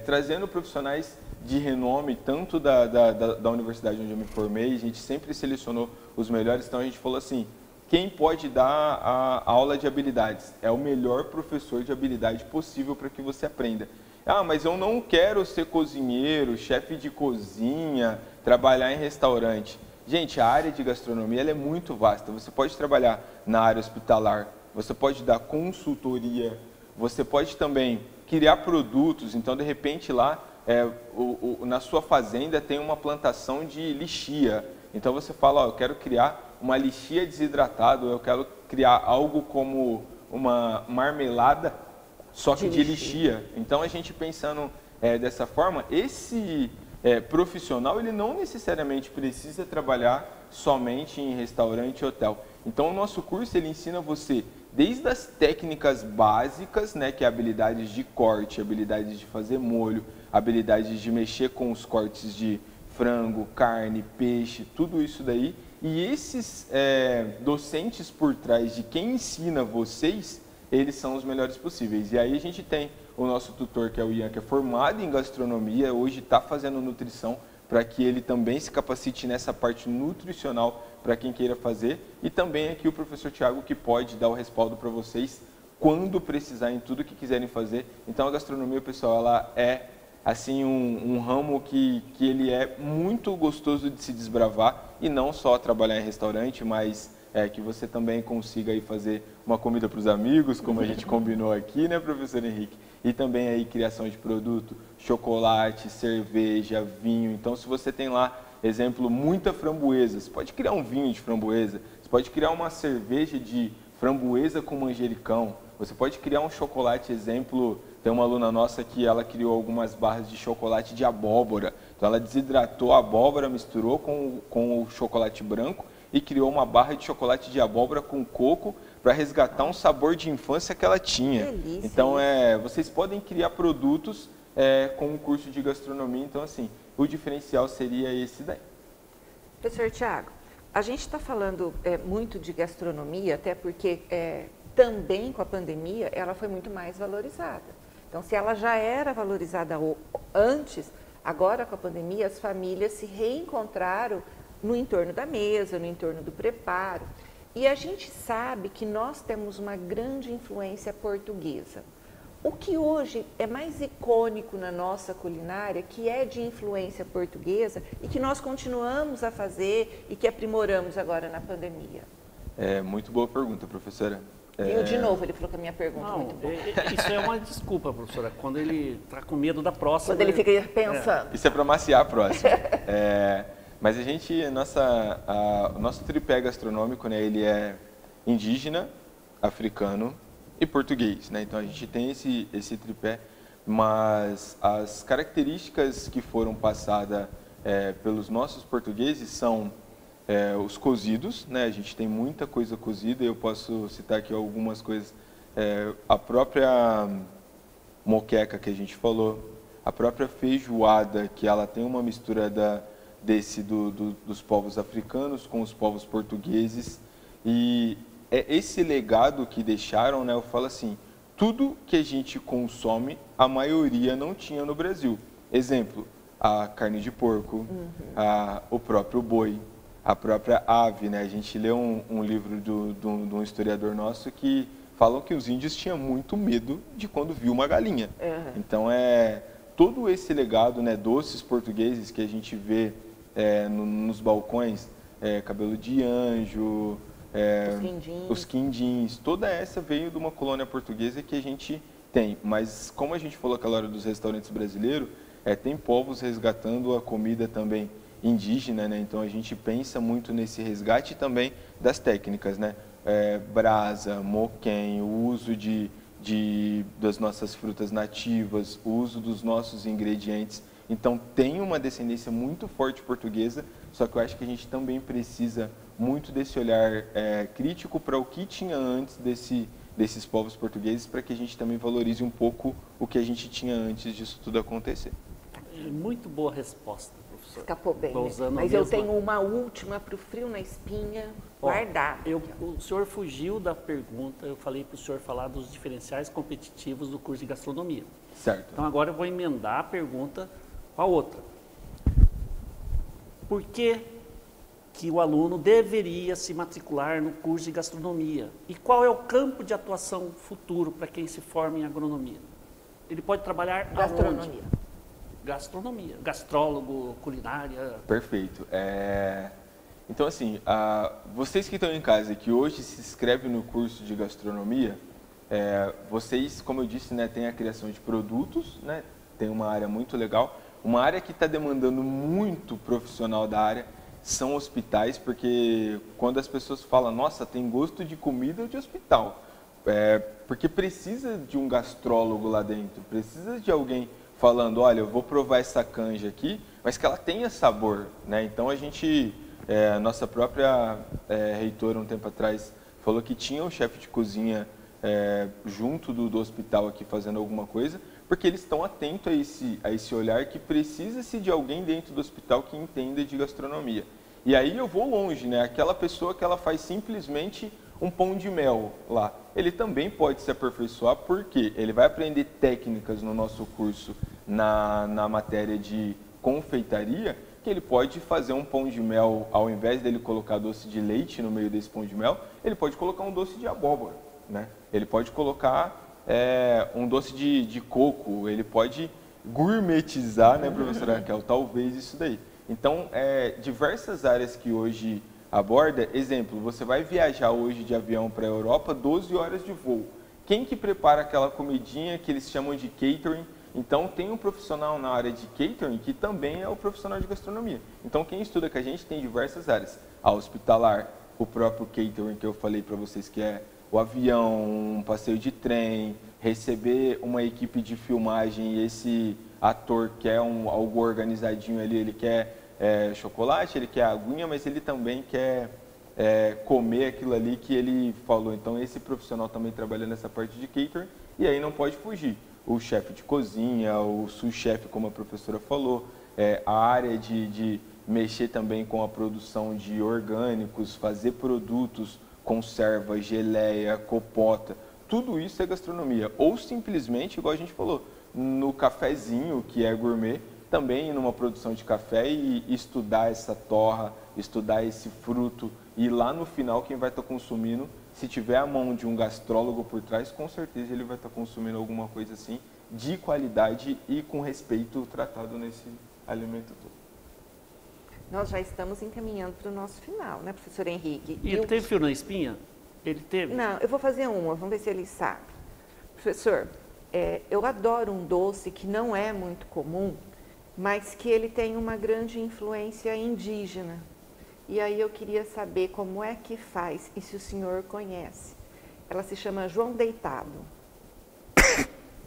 trazendo profissionais de renome, tanto da universidade onde eu me formei, a gente sempre selecionou os melhores, então a gente falou assim, quem pode dar a aula de habilidades? É o melhor professor de habilidade possível para que você aprenda. Ah, mas eu não quero ser cozinheiro, chefe de cozinha, trabalhar em restaurante. Gente, a área de gastronomia ela é muito vasta. Você pode trabalhar na área hospitalar, você pode dar consultoria, você pode também criar produtos. Então, de repente, lá na sua fazenda tem uma plantação de lixia. Então, você fala, ó, eu quero criar uma lixia desidratada, eu quero criar algo como uma marmelada, só que de lixia. Então, a gente pensando dessa forma, esse profissional, ele não necessariamente precisa trabalhar somente em restaurante e hotel. Então, o nosso curso, ele ensina você desde as técnicas básicas, né, que é habilidades de corte, habilidades de fazer molho, habilidades de mexer com os cortes de frango, carne, peixe, tudo isso daí. E esses docentes por trás de quem ensina vocês, eles são os melhores possíveis. E aí a gente tem o nosso tutor, que é o Ian, que é formado em gastronomia, hoje está fazendo nutrição, para que ele também se capacite nessa parte nutricional para quem queira fazer. E também aqui o professor Thiago, que pode dar o respaldo para vocês quando precisar em tudo que quiserem fazer. Então a gastronomia, pessoal, ela é assim um ramo que ele é muito gostoso de se desbravar e não só trabalhar em restaurante, mas que você também consiga aí fazer uma comida para os amigos, como a gente combinou aqui, né, professor Henrique? E também aí criação de produto, chocolate, cerveja, vinho. Então, se você tem lá, exemplo, muita framboesa, você pode criar um vinho de framboesa, você pode criar uma cerveja de framboesa com manjericão, você pode criar um chocolate, exemplo, tem uma aluna nossa que ela criou algumas barras de chocolate de abóbora. Então, ela desidratou a abóbora, misturou com o chocolate branco e criou uma barra de chocolate de abóbora com coco para resgatar um sabor de infância que ela tinha. Delícia. Então, vocês podem criar produtos com um curso de gastronomia. Então, assim, o diferencial seria esse daí. Professor Thiago, a gente está falando muito de gastronomia, até porque também com a pandemia ela foi muito mais valorizada. Então, se ela já era valorizada antes, agora com a pandemia as famílias se reencontraram no entorno da mesa, no entorno do preparo. E a gente sabe que nós temos uma grande influência portuguesa. O que hoje é mais icônico na nossa culinária, que é de influência portuguesa e que nós continuamos a fazer e que aprimoramos agora na pandemia? Muito boa pergunta, professora. Viu? De novo, ele falou que a minha pergunta é Não, muito boa. isso é uma desculpa, professora, quando ele está com medo da próxima. Quando ele fica pensando. Isso é para maciar a próxima. Mas a gente, o nosso tripé gastronômico, né, ele é indígena, africano e português, né? Então a gente tem esse tripé, mas as características que foram passadas pelos nossos portugueses são os cozidos, né? A gente tem muita coisa cozida, eu posso citar aqui algumas coisas, a própria moqueca que a gente falou, a própria feijoada, que ela tem uma mistura dos povos africanos com os povos portugueses, e é esse legado que deixaram, né? Eu falo assim, tudo que a gente consome, a maioria não tinha no Brasil. Exemplo, a carne de porco, o próprio boi, a própria ave, né? A gente leu um livro de um historiador nosso que falam que os índios tinham muito medo de quando viu uma galinha. Então, todo esse legado, né, doces portugueses que a gente vê nos balcões, cabelo de anjo, os quindins, toda essa veio de uma colônia portuguesa que a gente tem. Mas como a gente falou aquela hora dos restaurantes brasileiros, tem povos resgatando a comida também indígena, né? Então a gente pensa muito nesse resgate também das técnicas, né? Brasa, moquém, o uso das nossas frutas nativas, o uso dos nossos ingredientes. Então tem uma descendência muito forte portuguesa, só que eu acho que a gente também precisa muito desse olhar crítico para o que tinha antes desses povos portugueses, para que a gente também valorize um pouco o que a gente tinha antes disso tudo acontecer. Muito boa resposta, professor. Escapou bem, né? Usando Mas a eu mesma... tenho uma última para o frio na espinha guardada. O senhor fugiu da pergunta, eu falei para o senhor falar dos diferenciais competitivos do curso de gastronomia. Certo. Então agora eu vou emendar a pergunta com a outra. Por que o aluno deveria se matricular no curso de gastronomia? E qual é o campo de atuação futuro para quem se forma em agronomia? Ele pode trabalhar Gastronomia. aonde? Gastronomia, gastrólogo, culinária. Perfeito. Então, assim, vocês que estão em casa e que hoje se inscrevem no curso de gastronomia, vocês, como eu disse, né, tem a criação de produtos, né, tem uma área muito legal. Uma área que está demandando muito profissional da área são hospitais, porque quando as pessoas falam, nossa, tem gosto de comida de hospital, porque precisa de um gastrólogo lá dentro, precisa de alguém falando, olha, eu vou provar essa canja aqui, mas que ela tenha sabor, né? Então a gente, nossa própria reitora um tempo atrás falou que tinha um chefe de cozinha junto do hospital aqui fazendo alguma coisa, porque eles estão atentos a esse olhar que precisa-se de alguém dentro do hospital que entenda de gastronomia. E aí eu vou longe, né? Aquela pessoa que ela faz simplesmente um pão de mel lá, ele também pode se aperfeiçoar, porque ele vai aprender técnicas no nosso curso na matéria de confeitaria, que ele pode fazer um pão de mel, ao invés dele colocar doce de leite no meio desse pão de mel, ele pode colocar um doce de abóbora, né? Ele pode colocar um doce de coco, ele pode gourmetizar, né, professora Raquel? Talvez isso daí. Então, diversas áreas que hoje aborda, exemplo, você vai viajar hoje de avião para a Europa, 12 horas de voo. Quem que prepara aquela comidinha que eles chamam de catering? Então, tem um profissional na área de catering que também é o profissional de gastronomia. Então, quem estuda com a gente tem diversas áreas. A hospitalar, o próprio catering que eu falei para vocês, que é o avião, um passeio de trem, receber uma equipe de filmagem e esse ator quer algo organizadinho ali, ele quer chocolate, ele quer aguinha, mas ele também quer comer aquilo ali que ele falou. Então, esse profissional também trabalha nessa parte de catering e aí não pode fugir. O chefe de cozinha, o sous-chefe, como a professora falou, a área de mexer também com a produção de orgânicos, fazer produtos, conserva, geleia, compota, tudo isso é gastronomia. Ou simplesmente, igual a gente falou, no cafezinho, que é gourmet, também numa produção de café e estudar essa torra, estudar esse fruto. E lá no final, quem vai estar consumindo, se tiver a mão de um gastrólogo por trás, com certeza ele vai estar consumindo alguma coisa assim, de qualidade e com respeito tratado nesse alimento todo. Nós já estamos encaminhando para o nosso final, né, professor Henrique? E ele teve fio na espinha? Ele teve? Não, eu vou fazer uma, vamos ver se ele sabe. Professor, eu adoro um doce que não é muito comum, mas que ele tem uma grande influência indígena. E aí eu queria saber como é que faz e se o senhor conhece. Ela se chama João Deitado.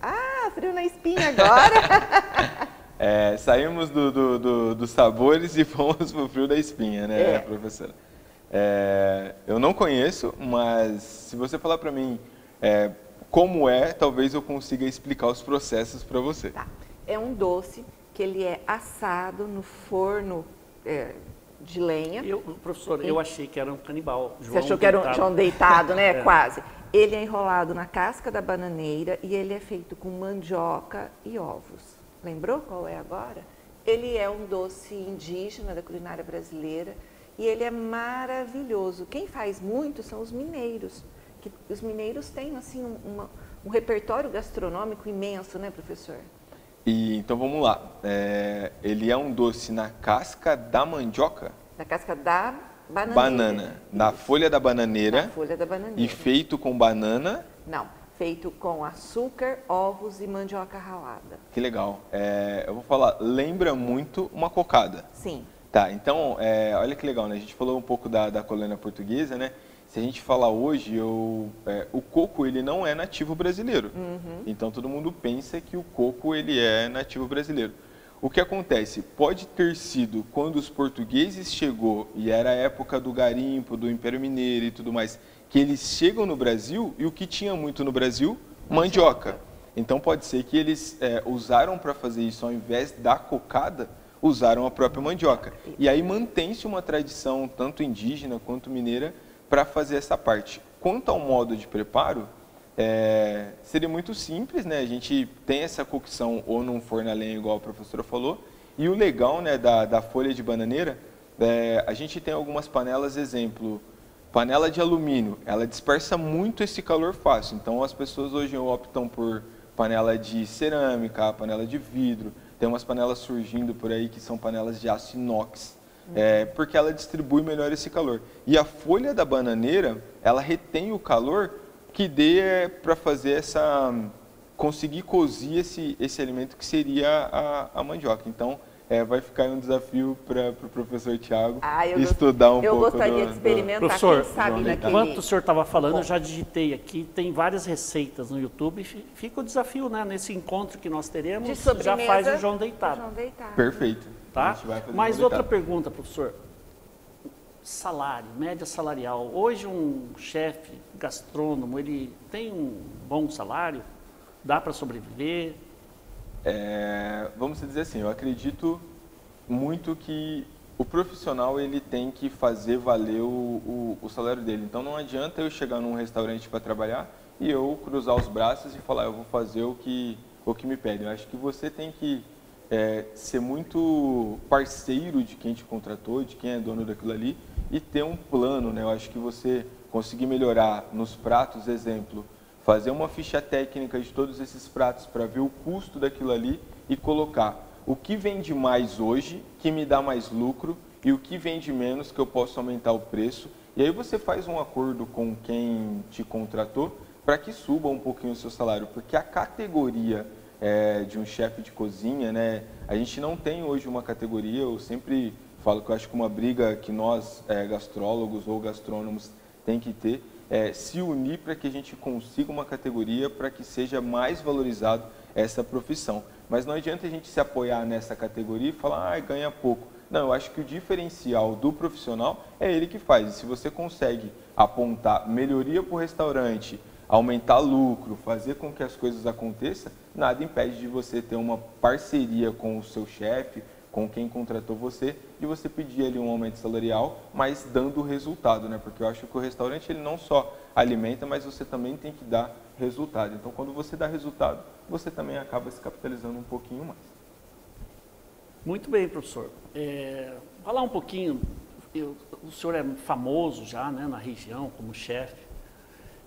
Ah, frio na espinha agora. Saímos dos sabores e fomos pro frio da espinha, né, professora? Eu não conheço, mas se você falar para mim como talvez eu consiga explicar os processos para você. Tá. É um doce que ele é assado no forno de lenha. Professor, eu achei que era um canibal. Você achou que era um João deitado, né? Quase. Ele é enrolado na casca da bananeira e ele é feito com mandioca e ovos. Lembrou qual é agora? Ele é um doce indígena da culinária brasileira e ele é maravilhoso. Quem faz muito são os mineiros. Os mineiros têm assim um repertório gastronômico imenso, né, professor? Então vamos lá. Ele é um doce na casca da mandioca? Na casca da bananeira. Banana. Na folha da bananeira. Na folha da bananeira. E feito com banana? Não, feito com açúcar, ovos e mandioca ralada. Que legal. Eu vou falar, lembra muito uma cocada. Sim. Tá, então, olha que legal, né? A gente falou um pouco da colônia portuguesa, né? Se a gente falar hoje, o coco ele não é nativo brasileiro. Uhum. Então todo mundo pensa que o coco ele é nativo brasileiro. O que acontece? Pode ter sido quando os portugueses chegou e era a época do garimpo, do Império Mineiro e tudo mais, que eles chegam no Brasil e o que tinha muito no Brasil? Mandioca. Então pode ser que eles usaram para fazer isso ao invés da cocada, usaram a própria mandioca. E aí mantém-se uma tradição tanto indígena quanto mineira para fazer essa parte. Quanto ao modo de preparo, seria muito simples, né? A gente tem essa cocção ou num forno a lenha, igual a professora falou, e o legal, né, da folha de bananeira, a gente tem algumas panelas, exemplo, panela de alumínio, ela dispersa muito esse calor fácil, então as pessoas hoje optam por panela de cerâmica, panela de vidro, tem umas panelas surgindo por aí que são panelas de aço inox, porque ela distribui melhor esse calor. E a folha da bananeira, ela retém o calor que dê para fazer conseguir cozir esse alimento que seria a mandioca. Então, vai ficar aí um desafio para o professor Tiago estudar um pouco. Eu gostaria de experimentar, professor, quem sabe naquele... Enquanto o senhor estava falando, eu já digitei aqui, tem várias receitas no YouTube, fica o desafio, né? Nesse encontro que nós teremos, já faz o João deitado. Perfeito. Tá? Mas outra pergunta, professor. Salário, média salarial. Hoje um chefe gastrônomo, ele tem um bom salário? Dá para sobreviver? Vamos dizer assim, eu acredito muito que o profissional ele tem que fazer valer o salário dele. Então não adianta eu chegar num restaurante para trabalhar e eu cruzar os braços e falar, eu vou fazer o que me pedem. Eu acho que você tem que ser muito parceiro de quem te contratou, de quem é dono daquilo ali e ter um plano, né? Eu acho que você conseguir melhorar nos pratos, exemplo, fazer uma ficha técnica de todos esses pratos para ver o custo daquilo ali e colocar o que vende mais hoje, que me dá mais lucro, e o que vende menos, que eu posso aumentar o preço. E aí você faz um acordo com quem te contratou para que suba um pouquinho o seu salário, porque a categoria de um chefe de cozinha, né, a gente não tem hoje uma categoria, eu sempre falo que eu acho que uma briga que nós, gastrólogos ou gastrônomos, tem que ter, se unir para que a gente consiga uma categoria para que seja mais valorizado essa profissão. Mas não adianta a gente se apoiar nessa categoria e falar, ganha pouco. Não, eu acho que o diferencial do profissional é ele que faz. E se você consegue apontar melhoria para o restaurante, aumentar lucro, fazer com que as coisas aconteçam, nada impede de você ter uma parceria com o seu chefe, com quem contratou você, de você pedir ali um aumento salarial, mas dando resultado, né? Porque eu acho que o restaurante ele não só alimenta, mas você também tem que dar resultado. Então, quando você dá resultado, você também acaba se capitalizando um pouquinho mais. Muito bem, professor. Falar um pouquinho, o senhor é famoso já, né, na região como chefe,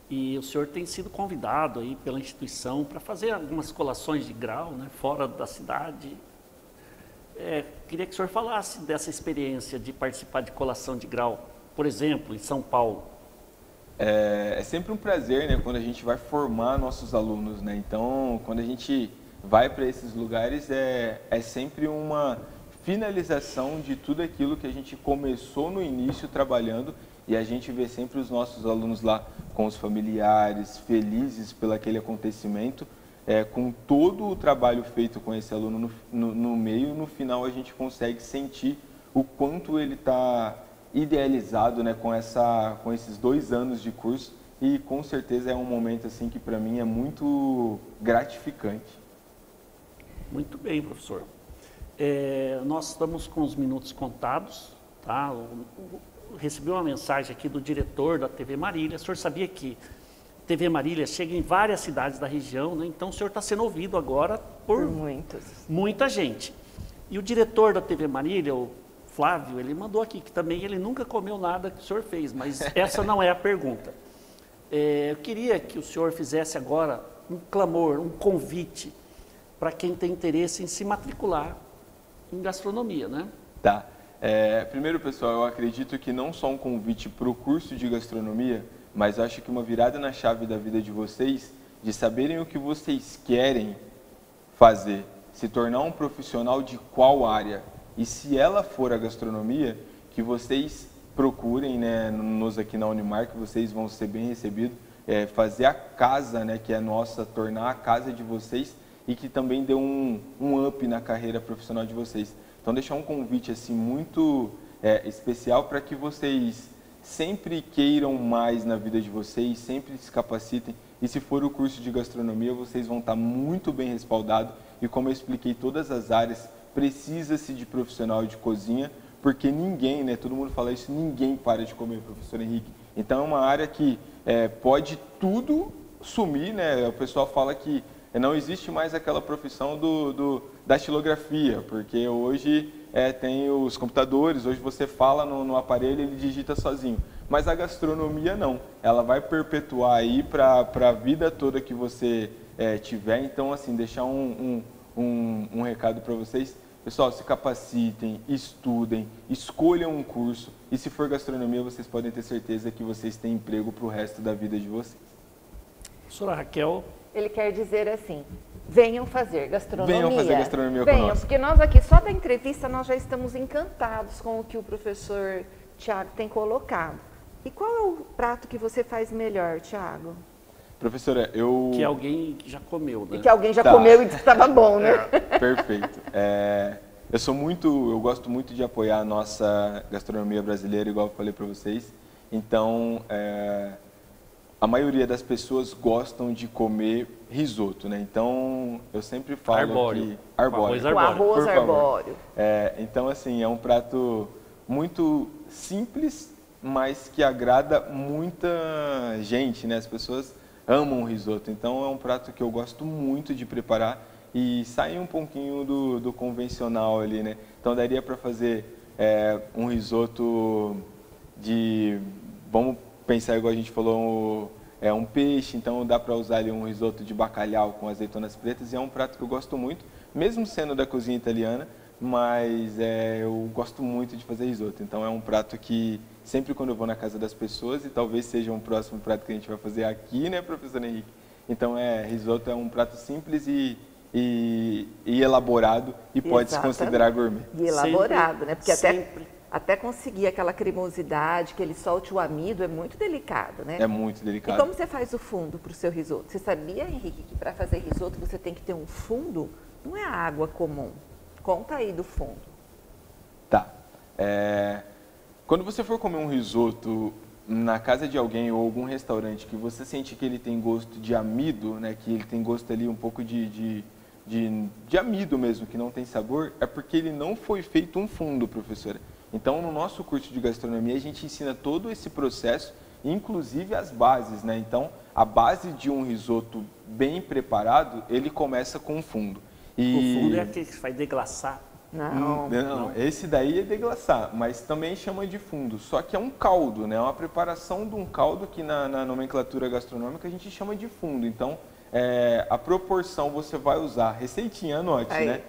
e o senhor tem sido convidado aí pela instituição para fazer algumas colações de grau, né, fora da cidade. Queria que o senhor falasse dessa experiência de participar de colação de grau, por exemplo, em São Paulo. É sempre um prazer, né, quando a gente vai formar nossos alunos, né? Então, quando a gente vai para esses lugares, é sempre uma finalização de tudo aquilo que a gente começou no início trabalhando, e a gente vê sempre os nossos alunos lá com os familiares, felizes pelo aquele acontecimento. com todo o trabalho feito com esse aluno no meio, no final a gente consegue sentir o quanto ele está idealizado, né, com esses 2 anos de curso, e com certeza é um momento assim que para mim é muito gratificante. Muito bem, professor. Nós estamos com os minutos contados, tá? Recebi uma mensagem aqui do diretor da TV Marília. O senhor sabia que a TV Marília chega em várias cidades da região, né? Então o senhor está sendo ouvido agora por muita gente. E o diretor da TV Marília, o Flávio, ele mandou aqui que também ele nunca comeu nada que o senhor fez, mas essa não é a pergunta. Eu queria que o senhor fizesse agora um clamor, um convite para quem tem interesse em se matricular em gastronomia, né? Tá. Primeiro, pessoal, eu acredito que não só um convite para o curso de gastronomia, mas acho que uma virada na chave da vida de vocês, de saberem o que vocês querem fazer, se tornar um profissional de qual área. E se ela for a gastronomia, que vocês procurem, né, nos aqui na Unimar, que vocês vão ser bem recebidos, fazer a casa, né, que é nossa, tornar a casa de vocês, e que também dê um up na carreira profissional de vocês. Então, deixar um convite assim muito especial para que vocês sempre queiram mais na vida de vocês, sempre se capacitem, e se for o curso de gastronomia, vocês vão estar muito bem respaldados, e como eu expliquei, todas as áreas precisa-se de profissional de cozinha, porque ninguém, né, todo mundo fala isso, ninguém para de comer, professor Henrique. Então, é uma área que pode tudo sumir, né, o pessoal fala que não existe mais aquela profissão da estilografia, porque hoje tem os computadores, hoje você fala no aparelho e ele digita sozinho. Mas a gastronomia não, ela vai perpetuar aí para a vida toda que você tiver. Então, assim, deixar um recado para vocês. Pessoal, se capacitem, estudem, escolham um curso, e se for gastronomia, vocês podem ter certeza que vocês têm emprego para o resto da vida de vocês. Professora Raquel. Ele quer dizer assim, venham fazer gastronomia. Venham fazer gastronomia conosco. Porque nós aqui, só da entrevista, nós já estamos encantados com o que o professor Tiago tem colocado. E qual é o prato que você faz melhor, Tiago? Professora, Que alguém já comeu, né? E que alguém já comeu e disse que estava bom, né? Perfeito. Eu gosto muito de apoiar a nossa gastronomia brasileira, igual eu falei para vocês. Então, a maioria das pessoas gostam de comer risoto, né? Então, eu sempre falo arbóreo. Arbóreo. Com arroz arbóreo. Então, assim, é um prato muito simples, mas que agrada muita gente, né? As pessoas amam o risoto. Então, é um prato que eu gosto muito de preparar e sai um pouquinho do convencional ali, né? Então, daria para fazer um risoto vamos pensar igual a gente falou, um peixe, então dá para usar ali um risoto de bacalhau com azeitonas pretas, e é um prato que eu gosto muito, mesmo sendo da cozinha italiana, mas eu gosto muito de fazer risoto. Então é um prato que sempre quando eu vou na casa das pessoas, e talvez seja um próximo prato que a gente vai fazer aqui, né, professor Henrique? Então risoto é um prato simples e elaborado, e pode se considerar gourmet. E elaborado, né? Porque até conseguir aquela cremosidade, que ele solte o amido, é muito delicado, né? É muito delicado. E como você faz o fundo para o seu risoto? Você sabia, Henrique, que para fazer risoto você tem que ter um fundo? Não é a água comum. Conta aí do fundo. Tá. Quando você for comer um risoto na casa de alguém ou algum restaurante que você sente que ele tem gosto de amido, né? Que ele tem gosto ali um pouco de amido mesmo, que não tem sabor, é porque ele não foi feito um fundo, professora. Então, no nosso curso de gastronomia, a gente ensina todo esse processo, inclusive as bases, né? Então, a base de um risoto bem preparado, ele começa com um fundo. O fundo é aquele que vai deglaçar? Não, esse daí é deglaçar, mas também chama de fundo. Só que é um caldo, né? É uma preparação de um caldo que na nomenclatura gastronômica a gente chama de fundo. Então, a proporção você vai usar, receitinha, anote, né?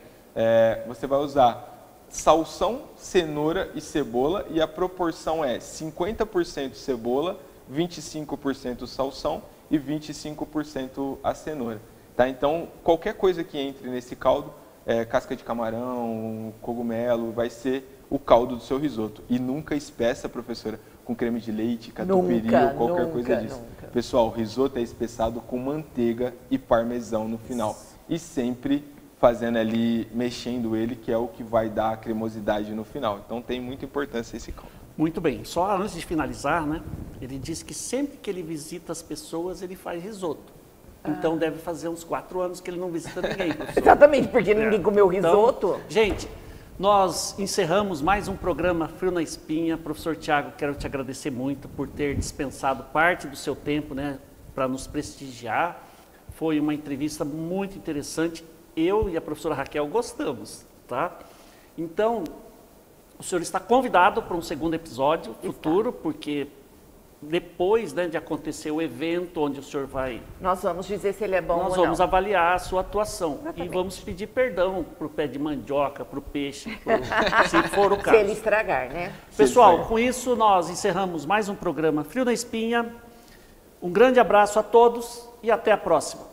Você vai usar salsão, cenoura e cebola, e a proporção é 50% cebola, 25% salsão e 25% a cenoura. Tá? Então, qualquer coisa que entre nesse caldo, casca de camarão, cogumelo, vai ser o caldo do seu risoto. E nunca espeça, professora, com creme de leite, catupiry ou qualquer coisa disso. Nunca. Pessoal, o risoto é espessado com manteiga e parmesão no final. E sempre fazendo ali, mexendo ele, que é o que vai dar a cremosidade no final. Então tem muita importância esse caldo. Muito bem. Só antes de finalizar, né? Ele diz que sempre que ele visita as pessoas, ele faz risoto. Então deve fazer uns 4 anos que ele não visita ninguém, professor. Exatamente, porque ninguém comeu risoto. Então, gente, nós encerramos mais um programa Frio na Espinha. Professor Tiago, quero te agradecer muito por ter dispensado parte do seu tempo, né, para nos prestigiar. Foi uma entrevista muito interessante. Eu e a professora Raquel gostamos, tá? Então, o senhor está convidado para um segundo episódio futuro, porque depois, né, de acontecer o evento onde o senhor vai... Nós vamos dizer se ele é bom ou não. Nós vamos avaliar a sua atuação. Exatamente. E vamos pedir perdão para o pé de mandioca, para o peixe, se for o caso. Se ele estragar, né? Pessoal, com isso nós encerramos mais um programa Frio na Espinha. Um grande abraço a todos e até a próxima.